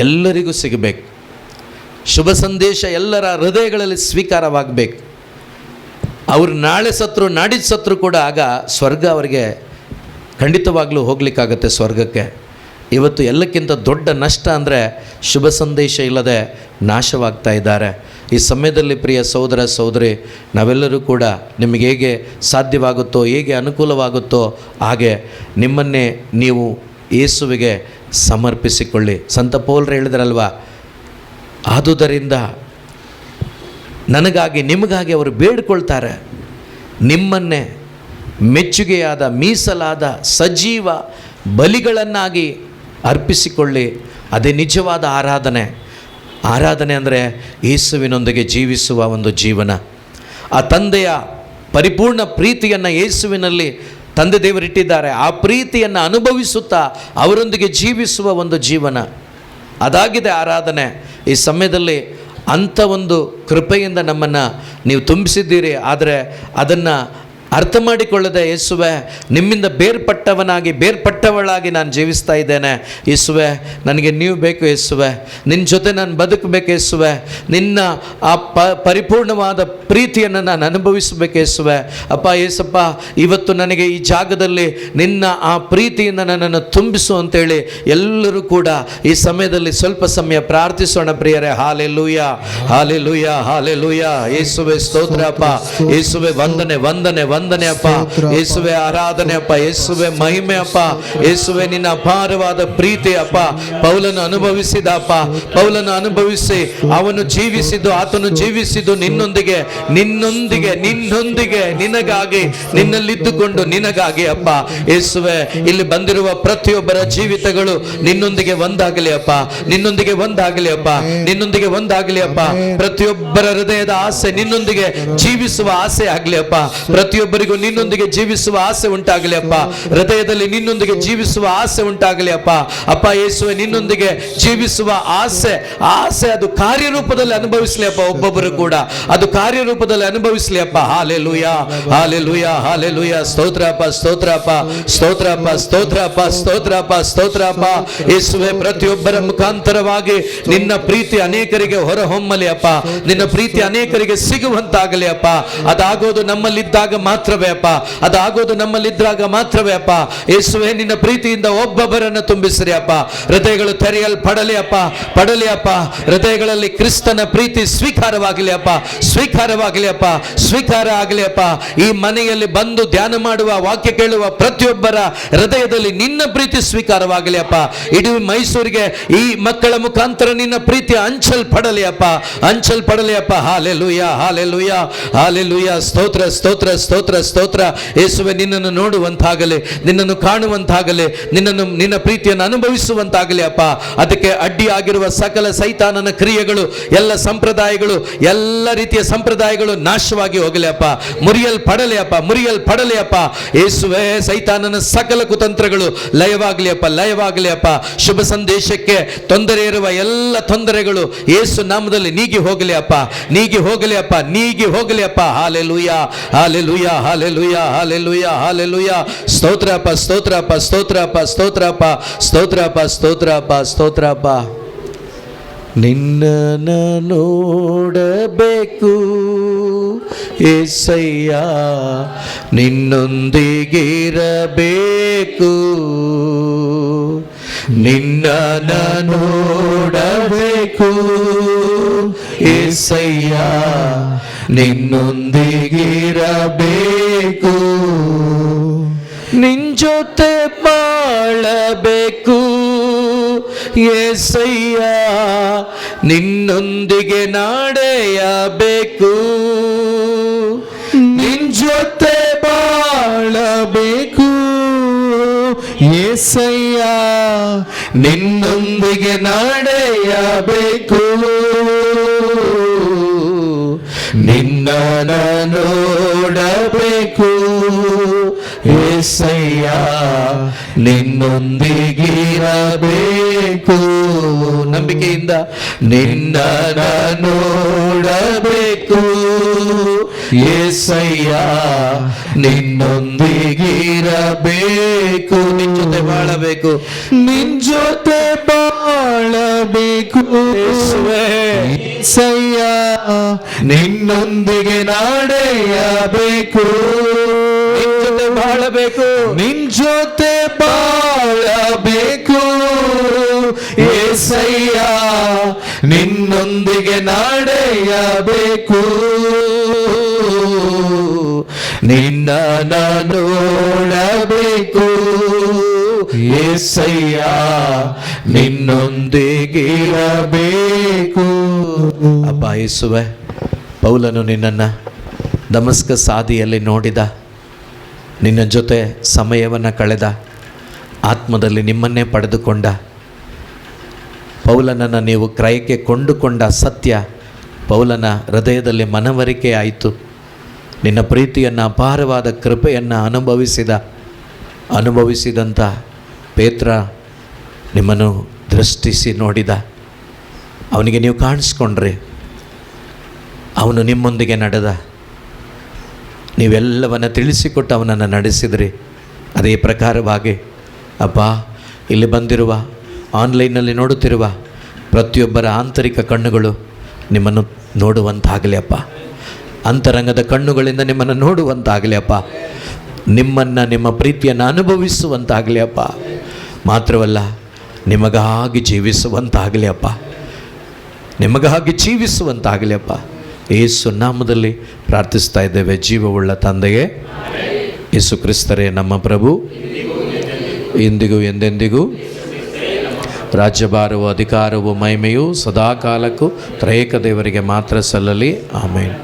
ಎಲ್ಲರಿಗೂ ಸಿಗಬೇಕು. ಶುಭ ಸಂದೇಶ ಎಲ್ಲರ ಹೃದಯಗಳಲ್ಲಿ ಸ್ವೀಕಾರವಾಗಬೇಕು. ಅವರು ನಾಳೆ ಸತ್ರು ನಾಡಿದ್ದು ಸತ್ರು ಕೂಡ ಆಗ ಸ್ವರ್ಗ ಅವರಿಗೆ ಖಂಡಿತವಾಗ್ಲೂ ಹೋಗ್ಲಿಕ್ಕಾಗತ್ತೆ ಸ್ವರ್ಗಕ್ಕೆ. ಇವತ್ತು ಎಲ್ಲಕ್ಕಿಂತ ದೊಡ್ಡ ನಷ್ಟ ಅಂದರೆ ಶುಭ ಸಂದೇಶ ಇಲ್ಲದೆ ನಾಶವಾಗ್ತಾ ಇದ್ದಾರೆ. ಈ ಸಮಯದಲ್ಲಿ ಪ್ರಿಯ ಸಹೋದರ ಸಹೋದರಿ, ನಾವೆಲ್ಲರೂ ಕೂಡ ನಿಮಗೆ ಹೇಗೆ ಸಾಧ್ಯವಾಗುತ್ತೋ, ಹೇಗೆ ಅನುಕೂಲವಾಗುತ್ತೋ ಹಾಗೆ ನಿಮ್ಮನ್ನೇ ನೀವು ಯೇಸುವಿಗೆ ಸಮರ್ಪಿಸಿಕೊಳ್ಳಿ. ಸಂತ ಪೌಲರು ಹೇಳಿದ್ರಲ್ವ, ಆದುದರಿಂದ ನನಗಾಗಿ ನಿಮಗಾಗಿ ಅವರು ಬೇಡ್ಕೊಳ್ತಾರೆ, ನಿಮ್ಮನ್ನೇ ಮೆಚ್ಚುಗೆಯಾದ ಮೀಸಲಾದ ಸಜೀವ ಬಲಿಗಳನ್ನಾಗಿ ಅರ್ಪಿಸಿಕೊಳ್ಳಿ. ಅದೇ ನಿಜವಾದ ಆರಾಧನೆ. ಆರಾಧನೆ ಅಂದರೆ ಯೇಸುವಿನೊಂದಿಗೆ ಜೀವಿಸುವ ಒಂದು ಜೀವನ. ಆ ತಂದೆಯ ಪರಿಪೂರ್ಣ ಪ್ರೀತಿಯನ್ನು ಯೇಸುವಿನಲ್ಲಿ ತಂದೆ ದೇವರಿಟ್ಟಿದ್ದಾರೆ. ಆ ಪ್ರೀತಿಯನ್ನು ಅನುಭವಿಸುತ್ತಾ ಅವರೊಂದಿಗೆ ಜೀವಿಸುವ ಒಂದು ಜೀವನ, ಅದಾಗಿದೆ ಆರಾಧನೆ. ಈ ಸಮಯದಲ್ಲಿ ಅಂಥ ಒಂದು ಕೃಪೆಯಿಂದ ನಮ್ಮನ್ನು ನೀವು ತುಂಬಿಸಿದ್ದೀರಿ. ಆದರೆ ಅದನ್ನು ಅರ್ಥ ಮಾಡಿಕೊಳ್ಳದೆ, ಯೇಸುವೆ ನಿಮ್ಮಿಂದ ಬೇರ್ಪಟ್ಟವಳಾಗಿ ನಾನು ಜೀವಿಸ್ತಾ ಇದ್ದೇನೆ. ಯೇಸುವೆ ನನಗೆ ನೀವು ಬೇಕು. ಯೇಸುವೆ ನಿನ್ನ ಜೊತೆ ನಾನು ಬದುಕಬೇಕು. ಯೇಸುವೆ ನಿನ್ನ ಆ ಪರಿಪೂರ್ಣವಾದ ಪ್ರೀತಿಯನ್ನು ನಾನು ಅನುಭವಿಸಬೇಕು. ಯೇಸುವೆ ಅಪ್ಪ, ಯೇಸಪ್ಪ ಇವತ್ತು ನನಗೆ ಈ ಜಾಗದಲ್ಲಿ ನಿನ್ನ ಆ ಪ್ರೀತಿಯಿಂದ ನನ್ನನ್ನು ತುಂಬಿಸು ಅಂತೇಳಿ ಎಲ್ಲರೂ ಕೂಡ ಈ ಸಮಯದಲ್ಲಿ ಸ್ವಲ್ಪ ಸಮಯ ಪ್ರಾರ್ಥಿಸೋಣ ಪ್ರಿಯರೇ. Hallelujah, hallelujah, hallelujah. ಯೇಸುವೆ ಸ್ತೋತ್ರ ಅಪ್ಪ. ಯೇಸುವೆ ವಂದನೆ, ವಂದನೆ, ವಂದನೆ ಅಪ್ಪ. ಯೇಸುವೆ ಆರಾಧನೆ ಅಪ್ಪ. ಯೇಸುವೆ ಮಹಿಮೆ ಅಪ್ಪ. ಯೇಸುವೆ ನಿನ್ನ ಅಪಾರವಾದ ಪ್ರೀತಿ ಅಪ್ಪ. ಪೌಲನು ಅನುಭವಿಸಿದ ಅಪ್ಪ. ಪೌಲನು ಅನುಭವಿಸಿ ಅವನು ಜೀವಿಸಿದ್ದು, ಆತನು ಜೀವಿಸಿದ್ದು ನಿನ್ನೊಂದಿಗೆ, ನಿನ್ನೊಂದಿಗೆ, ನಿನ್ನೊಂದಿಗೆ, ನಿನಗಾಗಿ, ನಿನ್ನಲ್ಲಿದ್ದುಕೊಂಡು ನಿನಗಾಗಿ ಅಪ್ಪ. ಯೇಸುವೆ ಇಲ್ಲಿ ಬಂದಿರುವ ಪ್ರತಿಯೊಬ್ಬರ ಜೀವಿತಗಳು ನಿನ್ನೊಂದಿಗೆ ಒಂದಾಗಲಿ ಅಪ್ಪ. ನಿನ್ನೊಂದಿಗೆ ಒಂದಾಗಲಿ ಅಪ್ಪ. ನಿನ್ನೊಂದಿಗೆ ಒಂದಾಗಲಿ ಅಪ್ಪ. ಪ್ರತಿಯೊಬ್ಬರ ಹೃದಯದ ಆಸೆ ನಿನ್ನೊಂದಿಗೆ ಜೀವಿಸುವ ಆಸೆ ಆಗಲಿ ಅಪ್ಪ. ಪ್ರತಿಯೊಬ್ಬರಿಗೂ ನಿನ್ನೊಂದಿಗೆ ಜೀವಿಸುವ ಆಸೆ ಉಂಟಾಗಲಿ ಅಪ್ಪ. ಹೃದಯದಲ್ಲಿ ನಿನ್ನೊಂದಿಗೆ ಜೀವಿಸುವ ಆಸೆ ಉಂಟಾಗಲಿ ಅಪ್ಪ. ಅಪ್ಪ ಯೇಸುವೆ ನಿನ್ನೊಂದಿಗೆ ಜೀವಿಸುವ ಆಸೆ, ಆಸೆ ಅದು ಕಾರ್ಯರೂಪದಲ್ಲಿ ಅನುಭವಿಸಲಿ ಅಪ್ಪ. ಒಬ್ಬೊಬ್ಬರು ಕೂಡ ಅದು ಕಾರ್ಯರೂಪದಲ್ಲಿ ಅನುಭವಿಸಲಿ ಅಪ್ಪ. Hallelujah, hallelujah, hallelujah. ಸ್ತೋತ್ರ ಅಪ್ಪ, ಸ್ತೋತ್ರ ಅಪ್ಪ, ಸ್ತೋತ್ರ ಅಪ್ಪ, ಸ್ತೋತ್ರ ಅಪ್ಪ, ಸ್ತೋತ್ರ ಅಪ್ಪ, ಸ್ತೋತ್ರ ಅಪ್ಪ. ಯೇಸುವೆ ಪ್ರತಿಯೊಬ್ಬರ ಮುಖಾಂತರವಾಗಿ ನಿನ್ನ ಪ್ರೀತಿ ಅನೇಕರಿಗೆ ಹೊರಹೊಮ್ಮಲಿ ಅಪ್ಪ. ನಿನ್ನ ಪ್ರೀತಿ ಅನೇಕರಿಗೆ ಸಿಗುವಂತಾಗಲಿ ಅಪ್ಪ. ಅದಾಗೋದು ನಮ್ಮಲ್ಲಿದ್ದಾಗ ಮಾತ್ರವೇ ಅಪ್ಪ. ಅದಾಗೋದು ನಮ್ಮಲ್ಲಿದ್ದಾಗ ಮಾತ್ರವೇ ಅಪ್ಪ. ಯೇಸುವೆ ನಿನ್ನ ಪ್ರೀತಿಯಿಂದ ಒಬ್ಬೊಬ್ಬರನ್ನು ತುಂಬಿಸಿರಿ ಅಪ್ಪ. ಹೃದಯಗಳು ತೆರೆಯಲ್ಪಡಲಿ ಅಪ್ಪ, ಪಡಲಿ ಅಪ್ಪ. ಹೃದಯಗಳಲ್ಲಿ ಕ್ರಿಸ್ತನ ಪ್ರೀತಿ ಸ್ವೀಕಾರವಾಗಲಿ ಅಪ್ಪ, ಸ್ವೀಕಾರವಾಗಲಿ ಅಪ್ಪ, ಸ್ವೀಕಾರ ಆಗಲಿ ಅಪ್ಪ. ಈ ಮನೆಯಲ್ಲಿ ಬಂದು ಧ್ಯಾನ ಮಾಡುವ, ವಾಕ್ಯ ಕೇಳುವ ಪ್ರತಿಯೊಬ್ಬರ ಹೃದಯದಲ್ಲಿ ನಿನ್ನ ಪ್ರೀತಿ ಸ್ವೀಕಾರವಾಗಲಿ ಅಪ್ಪ. ಇಡೀ ಮೈಸೂರಿಗೆ ಈ ಮಕ್ಕಳ ಮುಖಾಂತರ ನಿನ್ನ ಪ್ರೀತಿ ಹಂಚಲ್ಪಡಲಿ ಅಪ್ಪ, ಹಂಚಲ್ಪಡಲಿ ಅಪ್ಪ. Hallelujah, hallelujah, hallelujah. ಸ್ತೋತ್ರ, ಸ್ತೋತ್ರ, ಸ್ತೋತ್ರ, ಸ್ತೋತ್ರ. ಯೇಸುವೆ ನಿನ್ನನ್ನು ನೋಡುವಂತಾಗಲಿ, ನಿನ್ನನ್ನು ಕಾಣುವಂತಾಗಲಿ, ನಿನ್ನ ಪ್ರೀತಿಯನ್ನು ಅನುಭವಿಸುವಂತಾಗಲಿ ಅಪ್ಪ. ಅದಕ್ಕೆ ಅಡ್ಡಿಯಾಗಿರುವ ಸಕಲ ಸೈತಾನನ ಕ್ರಿಯೆಗಳು, ಎಲ್ಲ ಸಂಪ್ರದಾಯಗಳು, ಎಲ್ಲ ರೀತಿಯ ಸಂಪ್ರದಾಯಗಳು ನಾಶವಾಗಿ ಹೋಗಲಿ ಅಪ್ಪ. ಮುರಿಯಲ್ಪಡಲಿ ಅಪ್ಪ, ಮುರಿಯಲ್ಪಡಲಿ ಅಪ್ಪ. ಯೇಸುವೆ ಸೈತಾನನ ಸಕಲ ಕುತಂತ್ರಗಳು ಲಯವಾಗಲಿ ಅಪ್ಪ, ಲಯವಾಗಲಿ ಅಪ್ಪ. ಶುಭ ಸಂದೇಶಕ್ಕೆ ತೊಂದರೆ ಇರುವ ಎಲ್ಲ ತೊಂದರೆಗಳು ಯೇಸು ನಾಮದಲ್ಲಿ ನೀಗಿ ಹೋಗಲಿ ಅಪ್ಪ, ನೀಗಿ ಹೋಗಲಿ ಅಪ್ಪ, ನೀಗಿ ಹೋಗಲಿ ಅಪ್ಪ. Hallelujah, hallelujah, hallelujah, hallelujah, hallelujah. ಸ್ತೋತ್ರಪ್ಪ, ಸ್ತೋತ್ರಪ್ಪ, ಸ್ತೋತ್ರಪ್ಪ, ಸ್ತೋತ್ರಪ್ಪ, ಸ್ತೋತ್ರಪ್ಪ, ಸ್ತೋತ್ರಪ್ಪ, ಸ್ತೋತ್ರಪ್ಪ. ನಿನ್ನನ್ನು ನೋಡಬೇಕು యేసయ్య, ನಿನ್ನೊಂದಿಗಿರಬೇಕು. ನಿನ್ನನ್ನು ನೋಡಬೇಕು యేసయ్య, ನಿನ್ನೊಂದಿಗಿರಬೇಕು. ನಿನ್ ಜೊತೆ ಬಾಳಬೇಕು యేసయ్ಯ, ನಿನ್ನೊಂದಿಗೆ ನಡೆಯಬೇಕು. ನಿನ್ ಜೊತೆ ಬಾಳಬೇಕು యేసయ్ಯ, ನಿನ್ನೊಂದಿಗೆ ನಡೆಯಬೇಕು. ನಿನ್ನನ್ನು ನೋಡಬೇಕು యేసయ్య, ನಿನ್ನೊಂದಿಗಿರಬೇಕು. ನಂಬಿಕೆಯಿಂದ ನಿನ್ನ ನೋಡಬೇಕು యేసయ్య, ನಿನ್ನೊಂದಿಗಿರಬೇಕು. ನಿನ್ ಜೊತೆ ಬಾಳಬೇಕು, ನಿನ್ ಜೊತೆ ಬಾಳಬೇಕು యేసయ్య, ನಿನ್ನೊಂದಿಗೆ ನಡೆಯಬೇಕು. ನಿನ್ ಜೊತೆ ಬಾಳಬೇಕು, ನಿನ್ ಜೊತೆ ಬಾಳಬೇಕು యేసయ్య, ನಿನ್ನೊಂದಿಗೆ ನಡೆಯಬೇಕು. ನಿನ್ನ ನೋಡಬೇಕು యేసయ్య, ನಿನ್ನೊಂದಿಗಿರಬೇಕು. ಅಪ್ಪ ಯೇಸುವೆ, ಪೌಲನು ನಿನ್ನನ್ನು ದಮಸ್ಕಸ್ ಹಾದಿಯಲ್ಲಿ ನೋಡಿದ, ನಿನ್ನ ಜೊತೆ ಸಮಯವನ್ನು ಕಳೆದ, ಆತ್ಮದಲ್ಲಿ ನಿಮ್ಮನ್ನೇ ಪಡೆದುಕೊಂಡ ಪೌಲನನ್ನು ನೀವು ಕ್ರಯಕ್ಕೆ ಕೊಂಡುಕೊಂಡ ಸತ್ಯ ಪೌಲನ ಹೃದಯದಲ್ಲಿ ಮನವರಿಕೆ ಆಯಿತು. ನಿನ್ನ ಪ್ರೀತಿಯನ್ನು, ಅಪಾರವಾದ ಕೃಪೆಯನ್ನು ಅನುಭವಿಸಿದಂಥ ಪೇತ್ರ ನಿಮ್ಮನ್ನು ದೃಷ್ಟಿಸಿ ನೋಡಿದ. ಅವನಿಗೆ ನೀವು ಕಾಣಿಸ್ಕೊಂಡ್ರಿ, ಅವನು ನಿಮ್ಮೊಂದಿಗೆ ನಡೆದ, ನೀವೆಲ್ಲವನ್ನು ತಿಳಿಸಿಕೊಟ್ಟು ಅವನನ್ನು ನಡೆಸಿದ್ರಿ. ಅದೇ ಪ್ರಕಾರವಾಗಿ ಅಪ್ಪ, ಇಲ್ಲಿ ಬಂದಿರುವ, ಆನ್ಲೈನ್ನಲ್ಲಿ ನೋಡುತ್ತಿರುವ ಪ್ರತಿಯೊಬ್ಬರ ಆಂತರಿಕ ಕಣ್ಣುಗಳು ನಿಮ್ಮನ್ನು ನೋಡುವಂತಾಗಲಿ ಅಪ್ಪ. ಅಂತರಂಗದ ಕಣ್ಣುಗಳಿಂದ ನಿಮ್ಮನ್ನು ನೋಡುವಂತಾಗಲಿ ಅಪ್ಪ. ನಿಮ್ಮನ್ನು, ನಿಮ್ಮ ಪ್ರೀತಿಯನ್ನು ಅನುಭವಿಸುವಂತಾಗಲಿ ಅಪ್ಪ. ಮಾತ್ರವಲ್ಲ, ನಿಮಗಾಗಿ ಜೀವಿಸುವಂತಾಗಲಿ ಅಪ್ಪ. ನಿಮಗಾಗಿ ಜೀವಿಸುವಂತಾಗಲಿ ಅಪ್ಪ. ಯೇಸು ನಾಮದಲ್ಲಿ ಪ್ರಾರ್ಥಿಸ್ತಾ ಇದ್ದೇವೆ ಜೀವವುಳ್ಳ ತಂದೆಯೇ. ಯೇಸು ಕ್ರಿಸ್ತರೇ ನಮ್ಮ ಪ್ರಭು, ಇಂದಿಗೂ ಎಂದೆಂದಿಗೂ ರಾಜ್ಯಭಾರವು, ಅಧಿಕಾರವು, ಮಹಿಮೆಯು ಸದಾಕಾಲಕ್ಕೂ ತ್ರಯೇಕ ದೇವರಿಗೆ ಮಾತ್ರ ಸಲ್ಲಲಿ. ಆಮೇನ್.